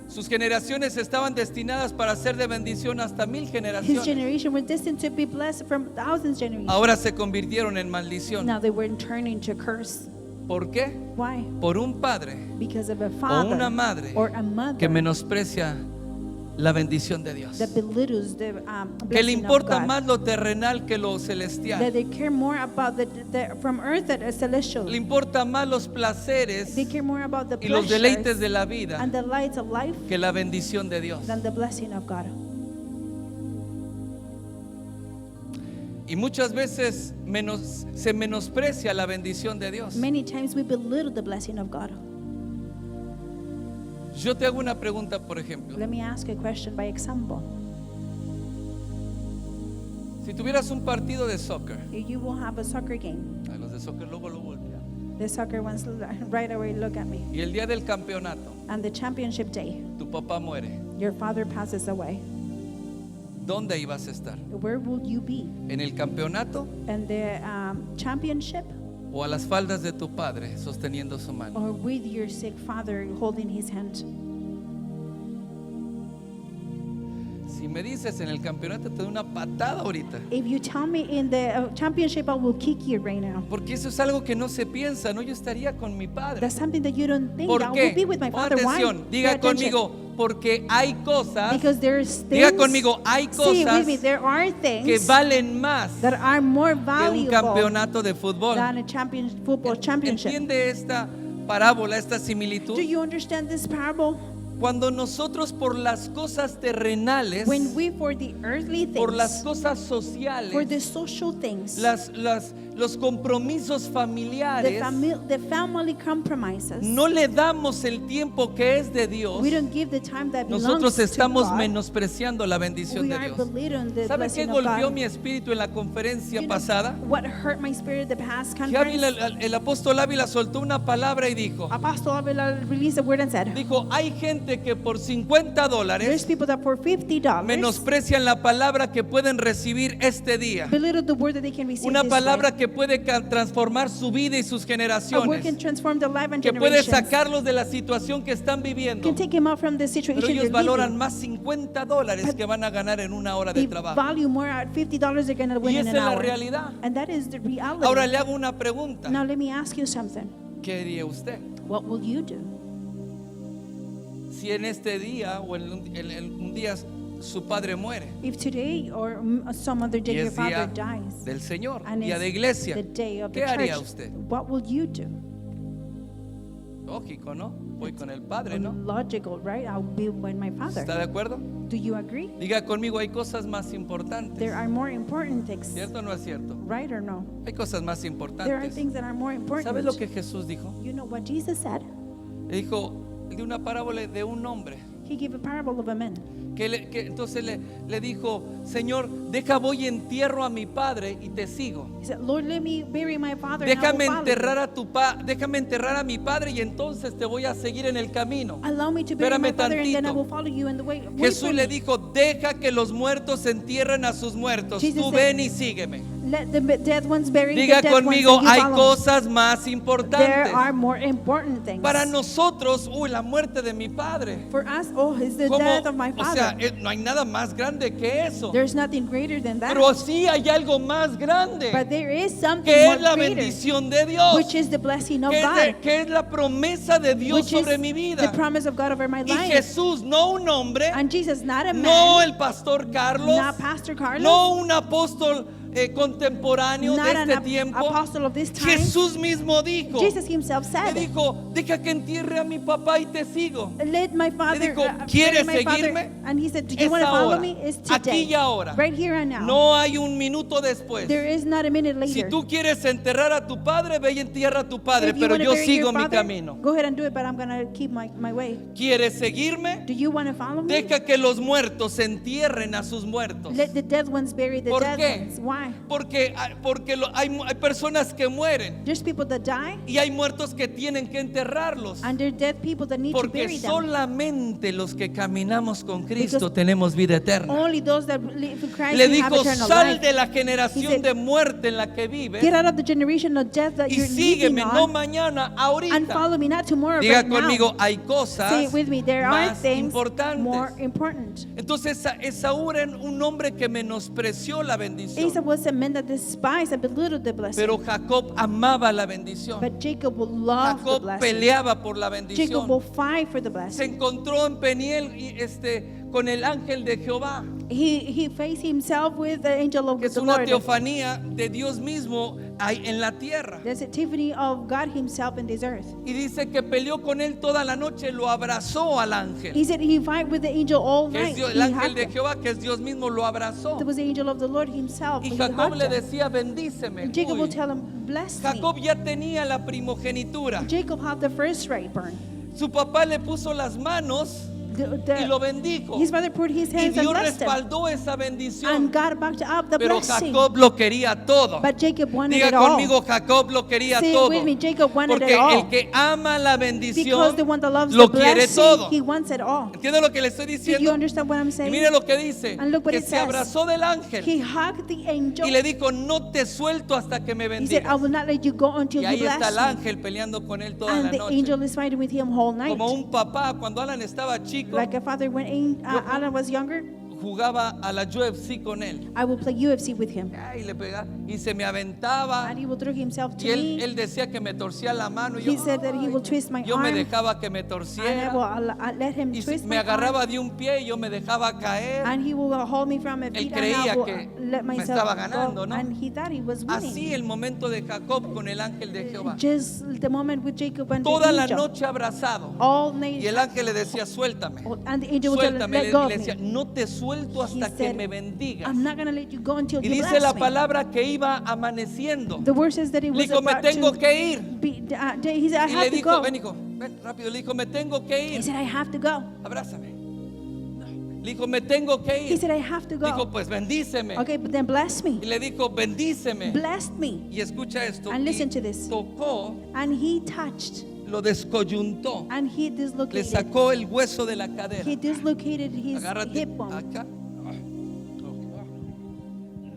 Sus generaciones estaban destinadas para ser de bendición hasta 1000 His generaciones. generation was destined to be blessed from thousands generations. Ahora se convirtieron en maldición. Now they were turning to curse. ¿Por qué? Why? Por un padre Because of a o father una madre or a mother que menosprecia la bendición de Dios. that belittles the Que le blessing of importa God. más lo terrenal que lo That celestial. they care more about the from earth than celestial. Le importa más los placeres They care more about the y los pleasures deleites de la vida and the lights of life que la bendición de Dios. than the blessing of God. Y muchas veces se menosprecia la bendición de Dios. Many times we belittle the blessing of God. Yo te hago una pregunta, por ejemplo. Let me ask a question by example. Si tuvieras un partido de soccer, You will have a soccer game. a los de soccer luego lo voltean, The soccer ones right away look at me. y el día del campeonato, And the championship day, tu papá muere, your father passes away. ¿dónde ibas a estar? Where will you be? ¿En el campeonato And the championship, o a las faldas de tu padre sosteniendo su mano? or with your sick father holding his hand? Si me dices en el campeonato, te doy una patada ahorita. If you tell me in the championship, I will kick you right now. Porque eso es algo que no se piensa, ¿no? Yo estaría con mi padre. That's something that you don't think. ¿Por I will be qué? with my Pon father. Why? atención, Pay diga attention. conmigo, porque hay cosas Because there's Diga things. conmigo, hay See it with cosas me. There are que things valen más that are more que un valuable campeonato de fútbol. than a football championship. ¿Entiende esta parábola, esta similitud? Do you understand this parable? Cuando nosotros por las cosas terrenales, When we, for the earthly por las things, cosas for the sociales, social things, los compromisos familiares, the family compromises, no le damos el tiempo que es de Dios, we don't give the time that belongs nosotros to estamos God. menospreciando la bendición We de are Dios. belittling the ¿Sabe qué blessing of golpeó God. mi espíritu en la conferencia You know pasada? what hurt my spirit the past Que conference? el apóstol Ávila soltó una palabra y dijo, Apostle Avila released a word and said, hay gente que por $50 there's people that for $50 menosprecian la palabra que pueden recibir este día. belittle the word that they can receive Una this palabra way. que puede transformar su vida y sus A word generaciones, can transform the life and que puede generations. sacarlos de la situación que están viviendo. Can take him out from the Pero situation ellos they're valoran living. más $50 que van a ganar en una hora de They trabajo. value more at $50 they're going to win Y in esa an es la hour. realidad. And that is the reality. Ahora le hago una pregunta. Now let me ask you something. ¿Qué haría usted? What will you do? Si en este día o en un día su padre muere If today or some other y day your es father día dies del Señor, and día it's de iglesia, the day of the ¿qué haría church, usted? what will you do? Lógico, ¿no? Voy con el padre, ¿no? Logical, right? I'll be with my father. ¿Está de acuerdo? Do you agree? Diga conmigo, hay cosas más importantes. There are more important things, ¿Cierto o no es cierto? right or no? Hay cosas más There are importantes. things that are more important. ¿Sabes lo que Jesús dijo? You know what Jesus said? Le dijo de una parábola de un hombre He gave a parable of a man. que entonces le dijo, Señor, deja voy y entierro a mi padre y te sigo. He said, Lord, let me bury my father and I Déjame will follow enterrar you. déjame enterrar a mi padre y entonces te voy a seguir en el camino. Allow me to bury my Espérame father and then I tantito. will follow you in the way. Wait Jesús for le me. dijo, deja que los muertos entierren a sus muertos. Jesus Tú said, ven y sígueme. Let the dead ones bury Diga the dead conmigo, ones and hay you follow me. cosas más There importantes. are more important things. Para nosotros, la muerte de mi padre. For us, it's the ¿Cómo? death of my O sea, father. no hay nada más grande que eso. There's nothing greater than that. Pero sí hay algo más grande, But there is something que more es la greater, bendición de Dios, which is the blessing of que God, que es la promesa de Dios which is sobre mi the vida. promise of God over my Y life. Jesús, no un hombre, And Jesus, not a no man, el pastor Carlos, not Pastor Carlos, no un apóstol contemporáneo not de an este tiempo. apostle of this time. Jesús mismo dijo, Jesus himself le said, dijo, deja que entierre a mi papá y te sigo. let my father, dijo, bury ¿quieres my father. seguirme? And he said, do Es you want to follow ahora, me? It's aquí today, y ahora. right here and now. No hay un minuto después. There is not a minute Si later. tú quieres enterrar a tu padre, ve y entierra a tu padre, If you pero wanna yo bury sigo your mi father, camino. go ahead and do it, but I'm going to keep my way. ¿Quieres seguirme? Do you want to follow me? Deja que los muertos entierren a sus muertos. Let the dead ones bury the ¿Por dead qué? ones. Why? Porque hay personas que mueren There's people that die, y hay muertos que tienen que enterrarlos. and there are dead people that need to Porque bury them. solamente los que caminamos con Cristo Because tenemos vida eterna. Only those that live in Christ Le will have dijo, eternal sal life. de la generación He said, de muerte en la que vives Get out of the generation of death that y you're living sígueme, no on, mañana, and ahorita. follow me, not tomorrow, Diga right now. conmigo, hay Say cosas it with me. There are más things importantes. more important. Entonces Esaú era un hombre que menospreció la Asa bendición, was a man that despised and belittled the blessing. pero Jacob amaba la bendición. But Jacob will love the Jacob blessing. peleaba por la Jacob will bendición. fight for the Se blessing. encontró en Peniel con el ángel de Jehová, He faced himself with the angel of que es the una Lord. teofanía de Dios mismo ahí en la tierra. There's a tiffany of God himself in this earth. Y dice que peleó con él toda la noche, lo abrazó al ángel. He said he fight with the angel all Que es night. Dios, He el ángel hugged de him. Jehová, que es Dios mismo, lo abrazó. There was the angel of the Lord himself. Y He Jacob hugged le him. decía, bendíceme. Jacob Uy. will tell him, bless me. Jacob ya tenía la primogenitura. Jacob had the first right burn. Su papá le puso las manos y lo bendijo. His father put his Y hands and Dios blessed him. respaldó esa And bendición. God backed up the Pero blessing. Jacob lo quería todo. But Jacob wanted Diga it all. conmigo, Jacob lo quería Say it todo. with me, Jacob wanted Porque it all. el que ama la Because bendición the one that loves lo the quiere blessing, todo. he wants it all. ¿Entiende lo que le estoy Do you diciendo? understand what I'm Y saying? mire lo que dice, And look what que it se says. abrazó del ángel He hugged the angel. y le dijo, no te suelto hasta que me He said, I bendigas. will not let you go until Y you ahí está el bless me. ángel peleando con él toda And la the noche. angel is fighting with him whole night. Como un papá, cuando Alan estaba chico, Like a father, when Alan was younger, jugaba a la UFC con él. I will play UFC with him. Y le pegaba y se me aventaba. And he will throw himself to Y me. él decía que me torcía la mano. Y He said that he will twist my yo me arm. dejaba que me And torciera. I'll let him Y twist me my agarraba arm. de un pie y yo me dejaba caer. And he will hold me from a Él feet and I creía will que let me myself estaba go. ganando, ¿no? And he thought he was winning. Así el momento de Jacob con el ángel de Jehová. Just the moment with Jacob and Toda the la angel. noche abrazado. All night. Y el ángel le decía, suéltame. And the angel will tell him, Suéltame. let go Y of le decía, me. no te suelto He hasta que said, me bendigas. I'm not going to let you go until Y you dice bless la me. palabra que iba amaneciendo. The word says that he Le was dijo, me about tengo to que ir. he said, I Y have le to dijo, go. ven hijo, ven rápido. Le dijo, me tengo que He ir. said, I have to go. Abrázame. Le dijo, me tengo que He ir. said, I have to go. Dijo, pues bendíceme. Okay, but then bless me. Y le dijo, bendíceme. Bless me. Y escucha esto. And Y listen to this. tocó, And he touched lo descoyuntó. and he Le dislocated. sacó el hueso de la cadera. He dislocated his Agárrate hip bone. acá.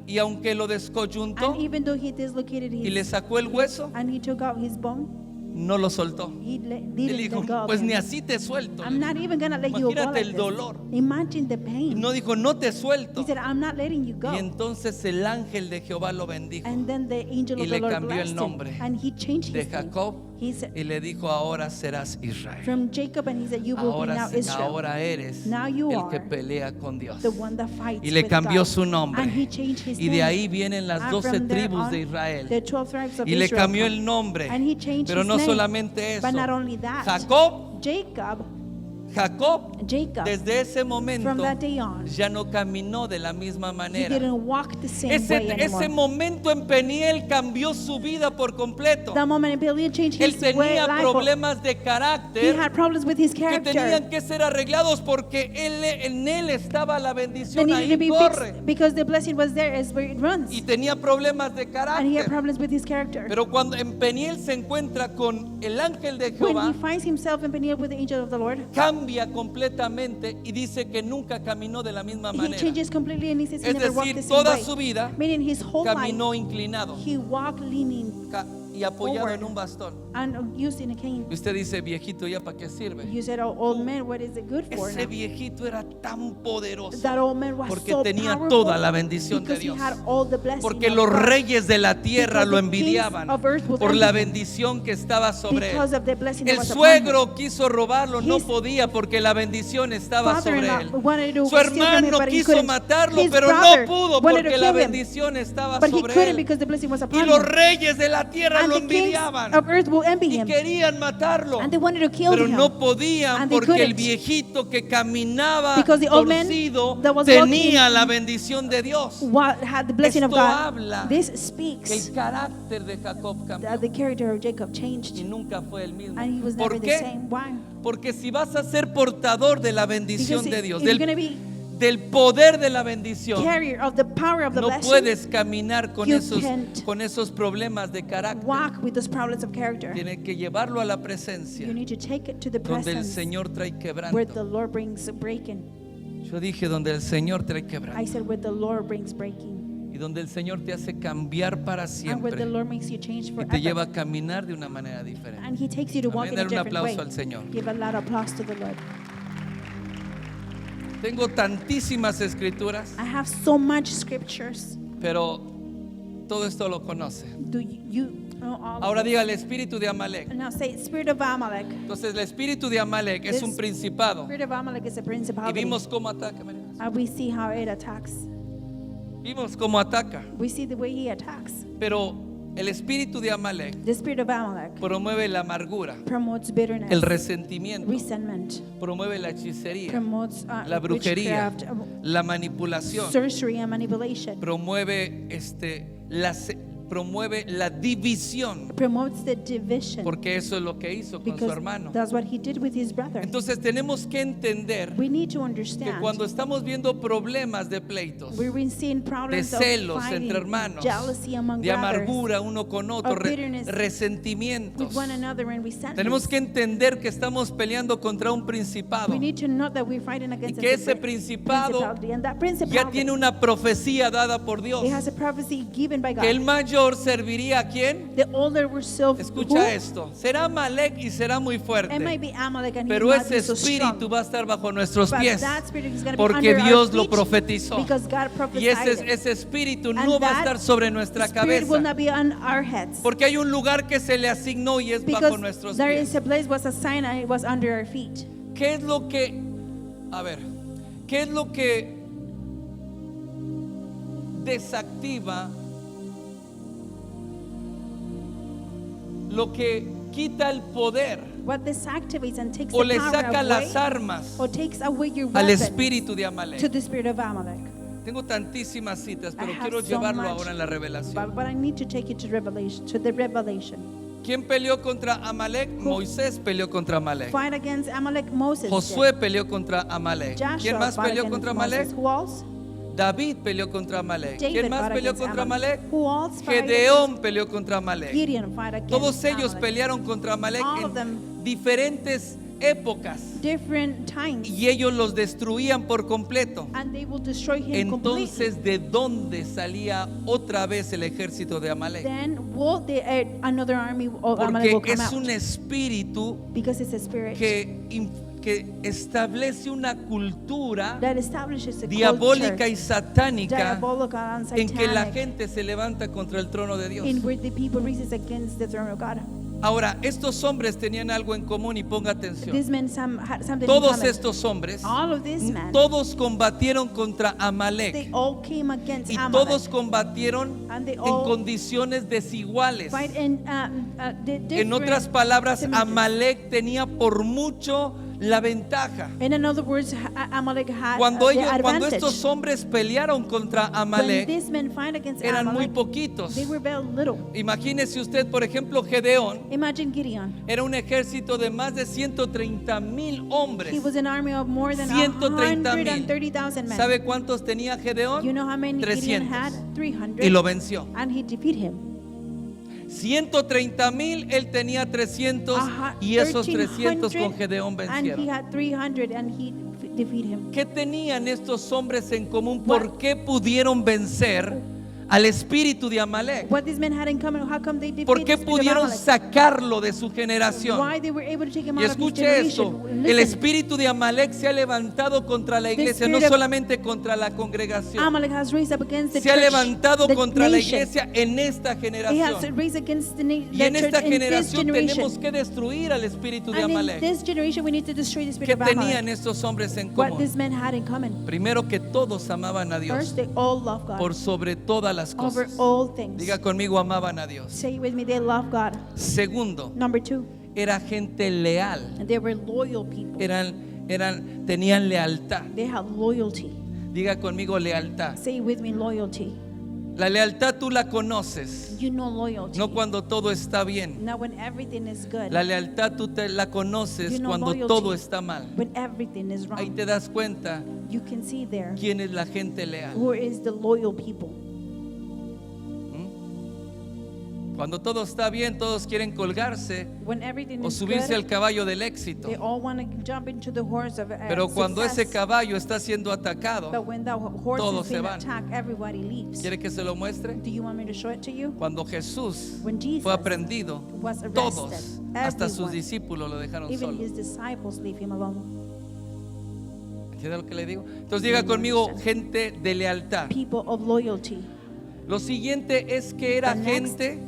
Y aunque lo descoyuntó And even though he dislocated y le his sacó el hueso, and he took out his bone, no lo soltó. he Y le didn't dijo, let go of pues him. ni así te suelto. I'm not even gonna let you go Imagínate like el this. dolor. Imagine the Y pain. no dijo, no te suelto. He said, I'm not letting you go. Y entonces el ángel de Jehová lo bendijo And then the angel y of le the Lord cambió el blessed nombre him. And he changed de his name. Jacob He said, y le dijo, ahora serás Israel. from Jacob, and he said, you will be now Israel. Ahora eres Now you el que are pelea con Dios. the one that fights Y le with cambió God. su nombre. And he changed his Y de name. ahí vienen las And 12 from there tribus on, de Israel. the 12 tribes of Y le Israel cambió come. el nombre. And he changed Pero his no name. solamente eso. But not only that, Jacob, Jacob, desde ese momento from that day on, ya no caminó de la misma he manera. didn't walk the same way Ese anymore. momento en Peniel cambió su vida por completo. That moment in Pelion changed Él his way tenía life. problemas de He carácter had problems with his que character. tenían que ser arreglados porque en él estaba la They bendición. needed to Ahí be corre. fixed because the blessing was there as where it runs. Y tenía problemas de And he had carácter. problems with his character. Pero cuando en Peniel se encuentra con el ángel de When Jehová, he finds himself in Peniel with the angel of the Lord, cambia completamente completamente y dice que nunca caminó de la misma He manera. changes completely and he says he Es never walked decir, the same toda way. su vida Meaning his whole life, caminó inclinado he walked leaning y apoyado forward en un bastón. and using a cane. Y usted dice, viejito, ¿ya para qué sirve? You said, oh, old man, what is it good for Ese now? viejito era tan poderoso That old man was porque so tenía powerful toda la bendición de because Dios. he had all the blessing Porque of los God. reyes de la tierra Because lo the kings envidiaban of earth would por envy la him. bendición que estaba sobre él. Because of the blessing that El was upon him. suegro quiso robarlo, no His podía porque la bendición estaba sobre él. Father-in-law wanted to Su steal from him, hermano but he quiso couldn't. matarlo, His pero no brother pudo wanted to porque la kill him, bendición estaba but he sobre couldn't él. because the blessing was Y upon los him. reyes de la tierra And lo the kings envidiaban of earth will envy y him. querían matarlo, And they wanted to kill pero him. no podían And they porque el couldn't. viejito que caminaba Because the old man torcido that was tenía walking la bendición de Dios. What had the blessing of Esto God. habla This Que speaks el carácter de Jacob cambió that the character of Jacob y changed, nunca fue el mismo. and he was never ¿Por the qué? same. Why? Porque si vas a ser portador de la bendición Because de Dios, if you're going to be del poder de la bendición, carrier of the power of the no blessing, puedes caminar con you esos, can't problemas de carácter. walk with those problems of character. Tienes que llevarlo a la presencia You need to take it to the donde el presence Señor trae where the quebranto. Lord brings breaking. Yo dije donde el Señor trae I quebranto said where the Lord brings breaking, y donde el Señor te hace cambiar para and where siempre the Lord makes you change y te lleva forever. a caminar de una manera diferente. And He takes you to walk Amén. in a Dar un different way. aplauso al Señor. Give a loud applause to the Lord. Tengo tantísimas escrituras, I have so much scriptures. pero todo esto lo conoce. Do you know all Ahora of them? diga el espíritu de Amalek. Now say spirit of Amalek. Entonces el espíritu de Amalek es un principado. Spirit of Amalek is a Y principality. vimos cómo ataca. María. And we see how it attacks. Vimos cómo ataca. We see the way he attacks. Pero el espíritu de Amalek The spirit of Amalek promueve la amargura, promotes bitterness, el resentimiento, resentment, promueve la hechicería, promotes la brujería, witchcraft, la manipulación, sorcery and manipulation, promueve promueve la división, promotes the division, porque eso es lo que hizo con su because hermano. that's what he did with his brother. Entonces tenemos que entender We need to que understand cuando estamos viendo problemas de pleitos, we're seeing de problems of celos fighting, entre hermanos, jealousy among de brothers, amargura uno con otro, of bitterness resentimientos. with one another and resentment. Tenemos que entender que estamos peleando contra un principado We need to know that we're fighting y against que a ese principado principality, and that ya principality, tiene una profecía dada por Dios, it has a prophecy given by God. que el mayor serviría a quién. The older we're self, Escucha esto, será Amalek y será muy It fuerte, might be Amalek and pero he might ese be so espíritu strong, va a estar bajo nuestros but pies that spirit is going to be porque under Dios our lo feet profetizó. because God Y prophesied it. ese espíritu And no va a that estar sobre nuestra Spirit will cabeza, not be on our heads porque hay un lugar que se le asignó y es bajo because nuestros there pies. is a place was assigned and it was under our feet. ¿Qué es lo que, a ver, qué es lo que desactiva, lo que quita el poder What this activates and takes o the le power saca away, las armas or takes away your al weapons espíritu de to Amalek? the spirit of Amalek. Tengo tantísimas citas, I pero have quiero so llevarlo much, ahora en la revelación. but I need to take it to revelation, to the revelation. ¿Quién peleó contra Amalek? Moisés peleó contra Amalek. Fight against Amalek, Moses. Josué peleó contra Amalek. did. Joshua ¿Quién más fought peleó against contra Moses. Amalek? Who else? David peleó contra Amalek. David ¿Quién más fought peleó against contra Amalek? Who else fought Gedeón peleó contra against Amalek. Gideon fought against Todos ellos Amalek. pelearon contra Amalek All of en them. diferentes épocas Different times. y ellos los destruían por completo. And they will destroy him completely. Entonces, ¿de dónde salía otra vez el ejército de Amalek? Then will another army of Porque Amalek will come es out. un espíritu Because it's a spirit que establece una cultura that establishes a diabólica culture, y satánica diabolical and en que la satanic, gente se levanta contra el trono de Dios. in where the people resist against the throne of God. Ahora, estos hombres tenían algo en común y ponga atención. These men had something in Todos common. estos hombres, All of these men, todos combatieron contra they Amalek all came against y Amalek. todos combatieron And they en all condiciones desiguales. fight in En different otras palabras, similitudes. Amalek tenía por mucho la ventaja. In other words, Amalek had Cuando the cuando advantage. estos hombres pelearon contra When Amalek, these men fight against eran muy Amalek, poquitos. they were very little. Imagínese usted, por ejemplo, Gedeón Imagine Gideon. era un ejército de más de 130,000 hombres. He was an army of more than 130,000. 130,000 men. ¿Sabe cuántos tenía Gedeón? You know how many 300. Gideon had? 300. Y lo venció. And he defeated him. 130,000, él tenía 300 y esos 300 con Gedeón and he vencieron. had 300 and he defeated him. ¿Qué tenían estos hombres en común? ¿Por qué pudieron vencer al espíritu de Amalek? What these men had in common, how come they defeated ¿Por qué the spirit of pudieron Amalek? sacarlo de su generación? Why they were able to take him Y out of his escuche esto, generation. el Listen, espíritu de Amalek se ha levantado contra la iglesia, no spirit of- solamente contra la congregación. Amalek has raised up against the Se ha church, levantado the contra la nation. iglesia en esta He has generación. raised against the Y en church esta in this generación generation. tenemos que destruir al espíritu de And in Amalek. this generation we need to destroy the spirit ¿Qué of Amalek. tenían estos hombres en What común? these men had in common. Primero, que todos amaban a Dios First, they all love God por sobre todas las over cosas. all things. Diga conmigo, amaban a Dios. Say it with me, they love God. Segundo, Number 2, era gente leal. they were loyal people. Tenían lealtad. They had loyalty. Diga conmigo, lealtad. Say it with me, loyalty. La lealtad tú la conoces, You know loyalty. no cuando todo está bien. Not when everything is good. La lealtad tú la conoces You know cuando loyalty. todo está mal. When everything is Ahí wrong. te das cuenta You can see there quién es la gente leal. who is the loyal people. Cuando todo está bien, todos quieren colgarse When everything o is subirse good, al caballo del éxito. they all want to jump into the horse of Pero cuando ese success. caballo está siendo atacado, But when the horse todos is se being van. attacked, everybody leaves. ¿quiere que se lo muestre? Do you want me to show it to you? Cuando Jesús When Jesus fue aprendido, was arrested, todos, hasta sus everyone, discípulos lo dejaron even solo. his disciples leave him alone. ¿Entiende lo que le digo? Entonces diga conmigo, gente de lealtad. People of loyalty. Lo siguiente es que era The next- gente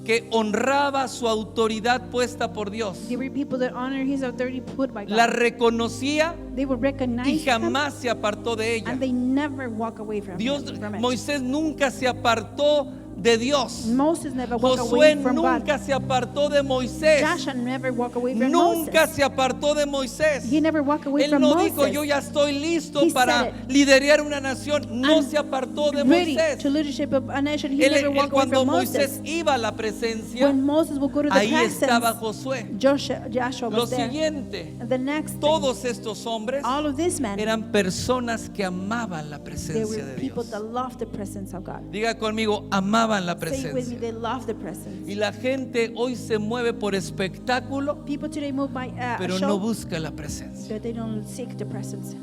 que honraba su autoridad puesta por Dios. They were people that honor his authority put by God. La reconocía They would recognize y him, jamás se apartó de ella. and they never walk away from Dios, from it. Moisés nunca se apartó de Dios. Moses never walked Josué away from nunca God. se apartó de Moisés. Joshua never walked away from Nunca Moses. se apartó de Moisés. He never walked away Él from no Moses. dijo, yo ya estoy listo He para said it. liderar una nación. No I'm se apartó de ready Moisés. to leadership of a nation. He never walked away Cuando from Moisés Moses. iba a la presencia, When Moses would go to the ahí estaba presence, Josué. Joshua Lo was there. siguiente, And the next thing, todos estos hombres all of these men, eran personas que amaban la they presencia were de people Dios. that loved the presence of God. Diga conmigo, amaban la Say it with me, presencia. they love the presence. Y la gente hoy se mueve por espectáculo, People today move by pero show, no busca la presencia. but they don't seek the presence.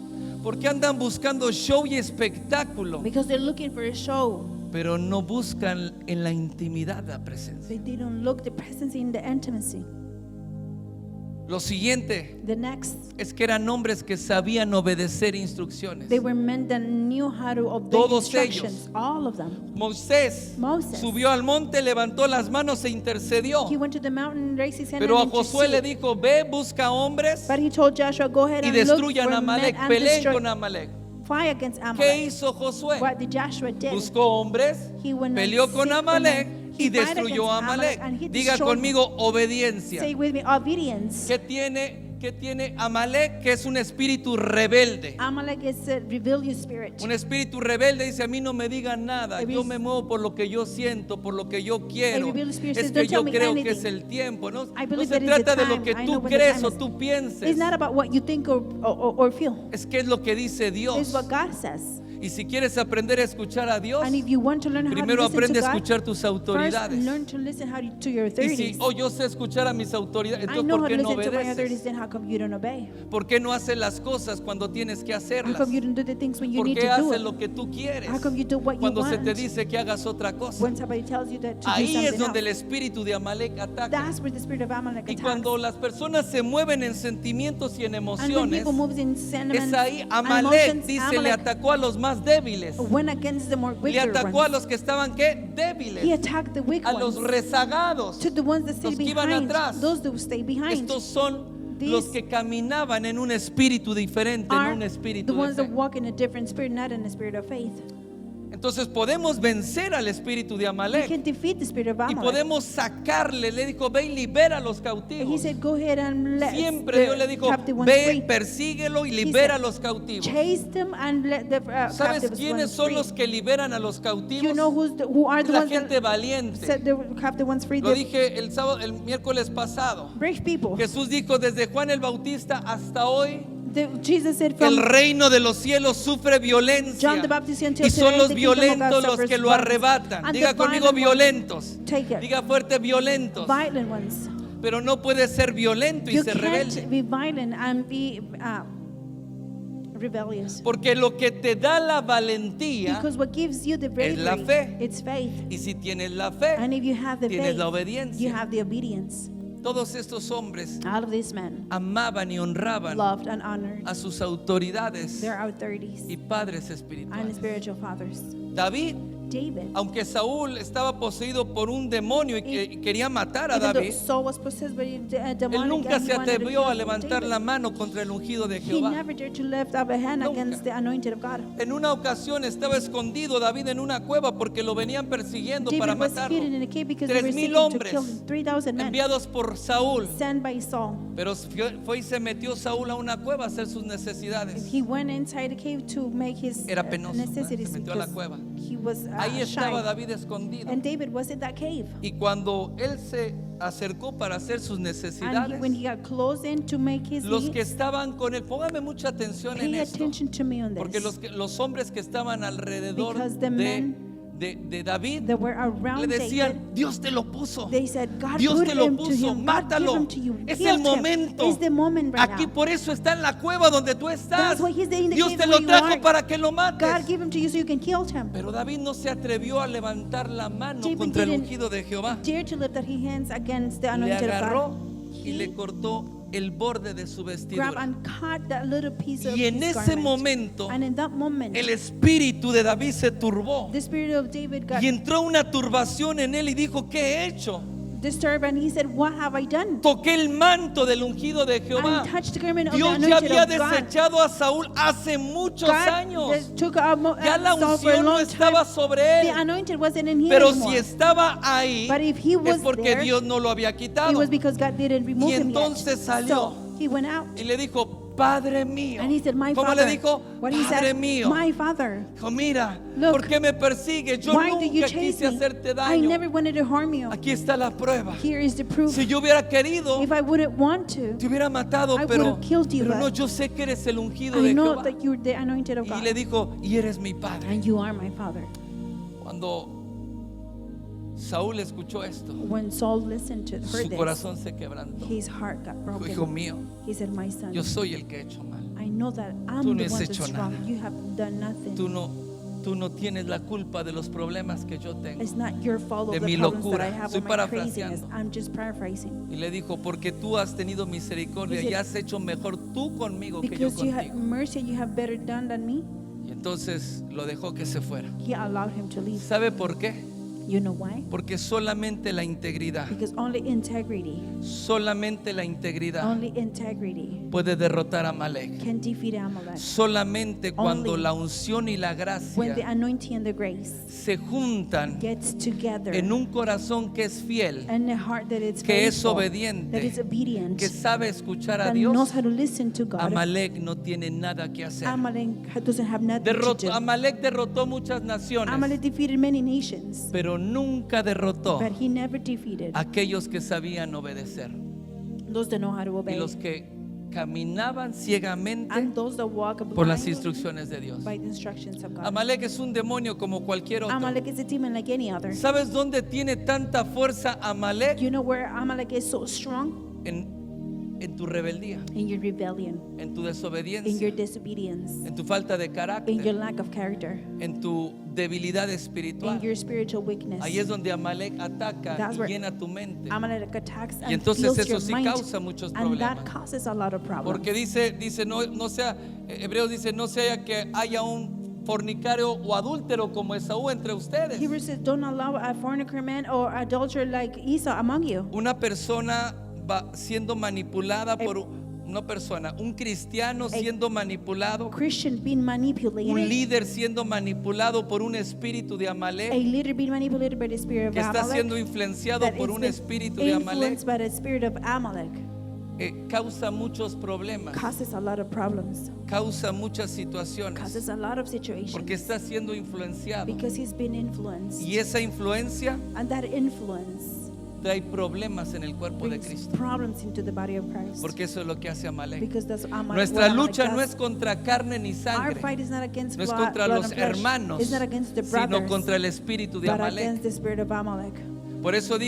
Porque andan buscando show y espectáculo, Because they're looking for a show, pero no buscan en la intimidad la presencia. but they don't look the presence in the intimacy. Lo siguiente The next, es que eran hombres que sabían obedecer instrucciones. they were men that knew how to obey Todos instructions. ellos. All of them. Moisés Moses. subió al monte, levantó las manos e intercedió. He went to the mountain, raised his hand, Pero a and Josué le interceded. dijo, ve, busca hombres But he told Joshua, go ahead y and look destruyan for a Amalek, men and peleen destroy, con Amalek. fight against ¿Qué Amalek. hizo Josué? What did Joshua did? Buscó hombres, He went and peleó con seek for Amalek men. y He fight destruyó a against Amalek, Amalek. and he Diga destroyed conmigo, obediencia. Say with me, obedience. ¿Qué tiene Amalek? Que es un espíritu rebelde. Amalek is a rebellious spirit. Un espíritu rebelde dice, a mí no me digan nada, yo me muevo por lo que yo siento, por lo que yo quiero. rebellious spirit Es says, que "Don't yo tell me creo que anything. es el tiempo. No, I no believe se that is the trata de lo time. que I tú know when the crees time o is. tú pienses. It's not about what you think or feel. Es que es lo que dice It's Dios. what God says. Y si quieres aprender a escuchar a Dios, And if you want to learn how primero to listen aprende to a God, escuchar tus first autoridades. learn to listen to your Y si, authorities. yo sé escuchar a mis autoridades, I entonces know ¿por how to qué no listen to my authorities, obedeces? then how come you don't obey? ¿Por qué no haces las cosas cuando tienes que How hacerlas? come you don't do the things when you ¿Por need qué to do haces it? lo que tú quieres? How come you do what you Cuando se te want? dice que hagas otra cosa. When somebody tells you that to do Ahí es something donde el else. espíritu de Amalek ataca. That's where the spirit of Amalek Y attacks. cuando las personas se mueven en sentimientos y en And when emociones, people moves in sentiments es ahí and Amalek emotions, dice, le Amalek atacó a los más débiles. went against the more Le weaker atacó a ones. los que estaban, ¿qué? He Débiles. attacked the weak A los ones. rezagados. To the ones that stay Los que iban behind. atrás. Those that stay behind. Estos son These los que caminaban en un espíritu diferente, en are un the espíritu de ones that fe. walk in a different spirit, not in a spirit of faith. Entonces podemos vencer al espíritu de We Amalek can defeat the spirit of y Amalek. podemos sacarle. Le dijo, ve y libera a los He cautivos. said, go ahead and let Siempre Dios le the dijo, captive ones ve, free. persíguelo y He libera a said, los cautivos. Chase them and let the ¿Sabes captive quiénes ones son free. los que liberan a los You cautivos? know who are the La ones gente that valiente. set the captive ones free? Lo The dije el miércoles pasado. brave people. Jesús dijo, desde Juan el Bautista hasta hoy, Jesus said El from reino de los cielos sufre violencia John the Baptist until y son today, los the kingdom of God violentos los suffers que lo violence. arrebatan. And Diga the conmigo violent ones violentos. take it. Diga fuerte violentos. Violent ones. Pero no puede ser violento y You ser can't rebelde. be violent and be rebellious. Porque lo que te da la valentía, Because what gives you the es la bravery, fe. it's faith. y si tienes la fe, And if you have the tienes faith, la obediencia. you have the obedience. Todos estos hombres All of these men amaban y honraban loved and honored a sus autoridades their authorities y padres and espirituales. spiritual fathers. David, David, aunque Saúl estaba poseído por un demonio y que quería matar a even though David, Saul was possessed by a él demonic, nunca and he se wanted to atrevió a kill levantar David. la mano contra el ungido de He Jehová. never dared to lift up a hand Nunca. against the anointed of God. En una ocasión estaba escondido David en una cueva porque lo venían persiguiendo para David was matarlo. hidden in a cave because they were 3,000 seeking to hombres kill him. 3,000 men enviados por Saúl. sent by Saul. Pero fue y se metió Saúl a una cueva a hacer sus necesidades. He went inside the cave to make his Era penoso, ¿verdad? necessities Se metió a la because cueva. he was Ahí estaba shy. David escondido. And David was in that cave. Y cuando él se acercó para hacer sus And necesidades, when he got close in to make his los que needs, estaban con él, póngame mucha atención en pay esto, attention to me on porque this. los hombres que estaban alrededor Because the men de David that were le around decían, David, Dios te lo puso, they said, God Dios put te lo him to puso, him. God mátalo. give him to you. Es Killed el him. momento. It's the moment right Aquí now. por eso está en la cueva donde tú estás. That's why he's in the Dios cave te where lo you trajo are. para que lo God mates. gave him to you so you can kill him. Pero David no se atrevió a levantar la mano David contra el didn't ungido de Jehová. Dare to lift up his hands against the Le anointed of agarró God. y le cortó el borde de su Grab vestidura. and cut that little piece of Y en his ese garment. momento And in that moment, el espíritu de David se turbó the spirit of David got y entró una turbación en él y dijo, ¿qué he hecho? disturbed, and he said, "What have I done?" Toqué el manto del ungido de Jehová. And touched the garment of the Dios ya anointed había of God. desechado a Saúl hace muchos God años. took Ya la Saul for a unción no long estaba time. sobre The él. anointed wasn't in him Pero anymore. si estaba ahí, But if he es was porque there, Dios no lo había it quitado. was because God didn't remove Y him yet. entonces salió. So he went out, Y le dijo, Padre mío. and he said, "My ¿Cómo father." le dijo? What he Padre said, mío. "My father, Dijo, mira, Look, ¿por qué me persigues? Yo why do you nunca chase quise me? hacerte I daño. never wanted to harm you. Aquí está la prueba. Here is the proof. Si yo hubiera querido, If I wouldn't want to, te hubiera matado, I pero, would've killed you, pero no, but yo sé que eres el ungido I de know Jehová. that you're the anointed of Y God, le dijo, y eres mi padre. and you are my father." Cuando Saúl escuchó esto, When Saul listened to su heard this, corazón se quebrantó. his heart got Dijo, broken. hijo mío, He said, "My son, yo soy el que he hecho mal. I know that I'm Tú no the has one hecho that's wrong. nada. You have done nothing. Tú no tienes la culpa de los problemas que yo tengo. It's not your fault de of the mi problems locura. that I have Estoy or my craziness. parafraseando. I'm just paraphrasing. Y le dijo, porque tú has tenido misericordia He said, y has hecho mejor tú conmigo que yo Because you have contigo. mercy, you have better done than me. Y entonces lo dejó que se fuera. He allowed him to leave. ¿Sabe por qué? You know why? Porque solamente la integridad, Because only integrity puede derrotar a Amalek. can defeat Amalek. Solamente cuando Only la unción y la When the gracia anointing and the grace se juntan gets together en un corazón que es fiel, and a heart that is que es faithful, obediente, that is obedient, que sabe escuchar a that Dios, knows how to listen to God, Amalek no tiene nada que hacer. Amalek doesn't have nothing to do. Amalek derrotó muchas Amalek naciones, defeated many nations, pero nunca derrotó but he never defeated a aquellos que sabían obedecer those that know how to y obey, los que caminaban ciegamente and those that walk por las blind instrucciones de Dios. by the instructions of God. Amalek es un demonio como cualquier otro. Amalek is a demon like any other. ¿Sabes dónde tiene tanta fuerza Amalek? You know where Amalek is so strong? En tu rebeldía, In your rebellion, en tu in your desobediencia, disobedience, en tu falta de in your carácter, lack of character, en tu debilidad in espiritual. your spiritual weakness. Ahí es donde Amalek ataca That's y where llena tu mente. Amalek attacks Y and entonces fills eso your sí mind, causa muchos and that problemas. causes a lot of problems. Porque dice no sea, Hebreos dice, no sea que haya un fornicario o adúltero como Esaú entre ustedes. Hebrews says, "Don't allow a fornicator man or adulterer like Esau among you." Una persona va siendo manipulada por un cristiano siendo manipulado, Christian being manipulated, un líder siendo manipulado por un espíritu de a Amalek, leader being manipulated by the spirit of que está Amalek, siendo influenciado that por is un being espíritu de Amalek, influenced by the spirit of Amalek, causa muchos problemas, causes a lot of problems, causa muchas situaciones, causes a lot of situations, porque está siendo influenciado. because he's been influenced, Y esa influencia and that influence trae problemas en el cuerpo de brings Cristo. problems into the body of Christ. Porque eso es lo que hace Amalek. Because that's Nuestra what Amalek lucha no does. es contra carne ni Our sangre, fight is not against no es blood contra and los flesh. hermanos, It's not against the sino brothers, contra el espíritu de but Amalek. against the spirit of Amalek. Por eso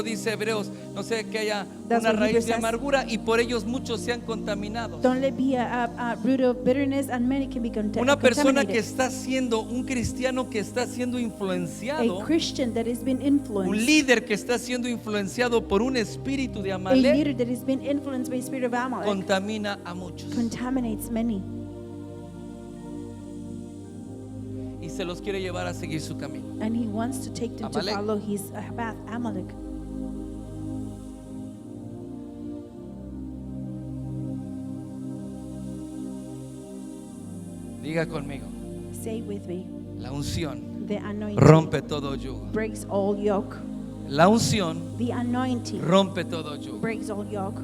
dice Hebreos, no sé, que haya That's una what raíz Hebrews de says. amargura y por ellos muchos sean contaminados. Don't let be a root of bitterness, and many can be Una persona que contaminated. está siendo, un cristiano que está siendo influenciado, A Christian that has been un influenced, líder que está siendo influenciado por un espíritu de a Amalek, leader that has been influenced by the spirit of Amalek, contamina a muchos contaminates many, y se los quiere llevar a seguir su camino. and he wants to take them to Amalek. follow his path, Amalek. Diga conmigo, Say with me, la unción the anointing rompe todo yugo. breaks all yoke. La unción The anointing rompe todo yugo. breaks all yoke.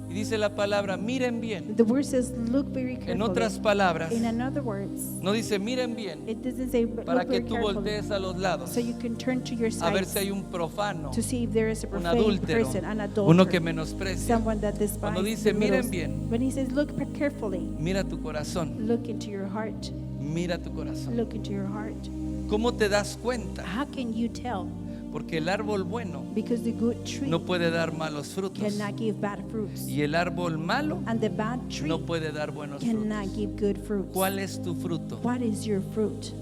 Y dice la palabra, miren bien. The word says, look very carefully. En otras palabras, In other words, no dice miren bien it doesn't say para look que very tú carefully, voltees a los lados so you can turn to your a ver sides si hay un profano, to see if there is a un profane adúltero, person, an uno que adulterer, menosprecia. someone that despises Cuando dice the miren littles. bien, When he says look carefully, mira tu corazón, look into your heart. mira tu corazón. Look into your heart. ¿Cómo te das cuenta? How can you tell? Porque el árbol bueno Because the good tree no puede dar malos frutos cannot give bad fruits, y el árbol malo and the bad tree no puede dar buenos cannot frutos. give good fruits. ¿Cuál es tu fruto? What is your fruit?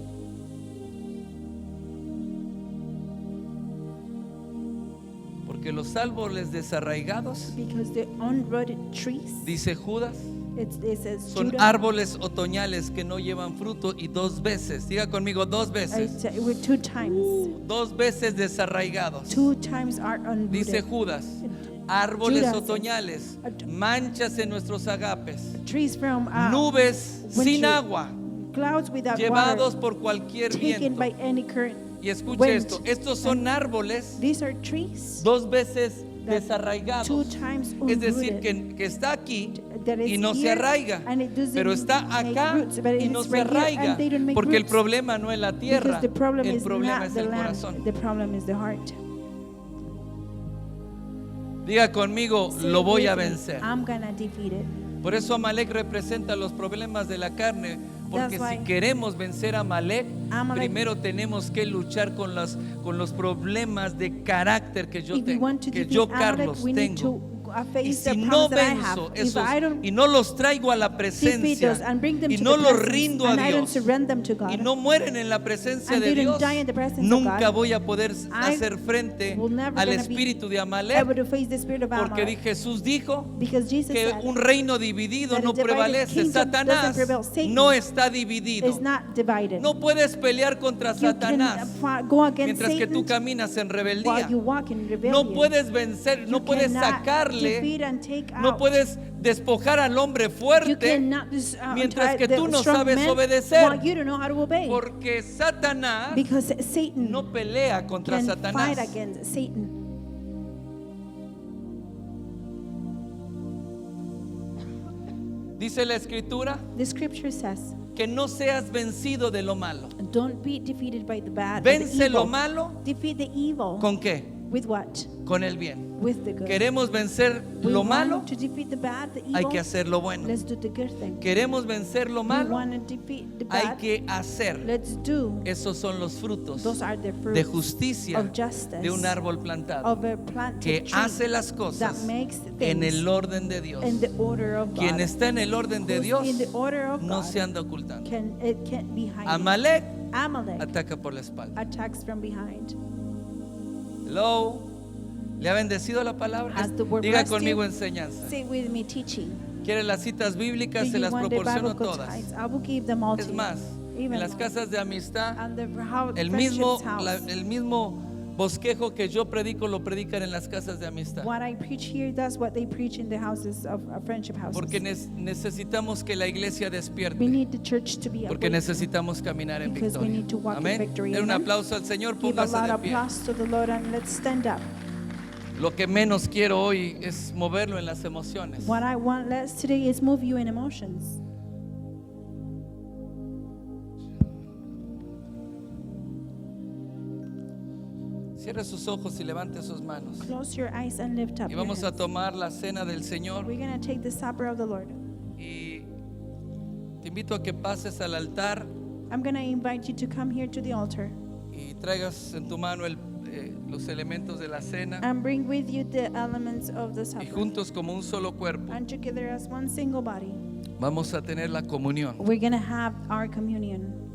Porque los árboles desarraigados, Because the unrooted trees, dice Judas, it says son Judah, árboles otoñales que no llevan fruto y dos veces, diga conmigo, dos veces, with two times. dos veces desarraigados. Two times are Dice unrooted. Judas, árboles Judas otoñales, manchas en nuestros agapes, Trees from nubes winter, sin agua, clouds without llevados water, por cualquier taken viento. by any current. Y escuche wind. esto, estos son árboles These are trees dos veces that desarraigados. two times Es decir, unrooted, que está aquí that is y no se here, arraiga, and it doesn't pero está make acá roots, but y it no is se right here, arraiga, and they don't make porque el roots. problema no es la tierra, Because the problem el is problema not es the el land, corazón. the problem is the heart. Diga conmigo, Say lo voy with a me, vencer. I'm gonna defeat it. Por eso Amalek representa los problemas de la carne, porque That's si why queremos vencer a Amalek, Amalek, primero tenemos que luchar con los problemas de carácter que yo if we tengo, want to que defeat yo Amalek, Carlos we need tengo. to Y face si the no problems that I have. venzo If esos I don't y no los traigo a la defeat presencia those and bring them y to no the los presence, rindo a and I don't Dios surrender them to God, y no mueren en la presencia and de they don't Dios, die in the presence of nunca God, voy a poder I hacer frente will never al gonna be espíritu de able Amalek, to face the spirit of porque Amalek. Jesús dijo Because Jesus que said un reino dividido that a no divided prevalece. kingdom Satanás doesn't prevail. Satan no está dividido. is not divided. No puedes pelear contra You Satanás can go against mientras que tú Satan caminas en while rebeldía. you walk in rebellion. No puedes vencer, no You puedes cannot sacarle, defeat and take no out. puedes despojar al hombre You fuerte, cannot mientras que untie tú the no strong sabes man obedecer. while you don't know how to obey. porque Satanás Because Satan no pelea contra can Satanás. fight against Satan. Dice la escritura The scripture says, que no seas vencido de lo malo. don't be defeated by the bad, or the Vence lo evil. malo, Defeat the evil ¿con qué? with what? Con el bien. With the good. Queremos vencer We lo want malo, to defeat the bad, the evil. hay que hacer lo bueno. Let's do the good thing. Queremos vencer lo We malo, want to defeat the hay bad. que hacer. Let's do. Esos son los frutos Those are the fruits de justicia of justice, de un árbol plantado of a planted que tree hace las that cosas makes en things el orden de Dios. in the order of God. Quien está en el orden de Who's Dios in the order of no God se anda ocultando. it can't be hiding. Amalek Amalek ataca por la espalda. attacks from behind. Hello. ¿Le ha bendecido la palabra? Has the word Diga blessed conmigo you? enseñanza. Say with me, teaching. ¿Quiere las citas bíblicas? Do Se you las want the proporciono biblical todas. tithes? I will give them all Es to you. más, Even en las more. casas de amistad, And the el friendship's mismo, house. el mismo bosquejo que yo predico lo predican en las casas de amistad. What I preach here, that's what they preach in the houses of friendship houses. Porque necesitamos que la iglesia We despierte. need the church to be Porque awake. necesitamos caminar en Because we victoria. need to walk in Amén. victory. Den un Amen. aplauso al Señor, Give a póngase lot de of pie. applause to the Lord and let's stand up. Lo que menos quiero hoy es moverlo en las emociones. What I want less today is move you in emotions. Si Cierre sus ojos y levante sus manos. Close your eyes and lift up Y your vamos a hands. tomar la cena del Señor. We're going to take the supper of the Lord. Y te invito a que pases al altar I'm going to invite you to come here to the altar y traigas en tu mano los elementos de la cena and bring with you the elements of the y supper. juntos como un solo cuerpo And together as one single body, vamos a tener la comunión. we're going to have our communion.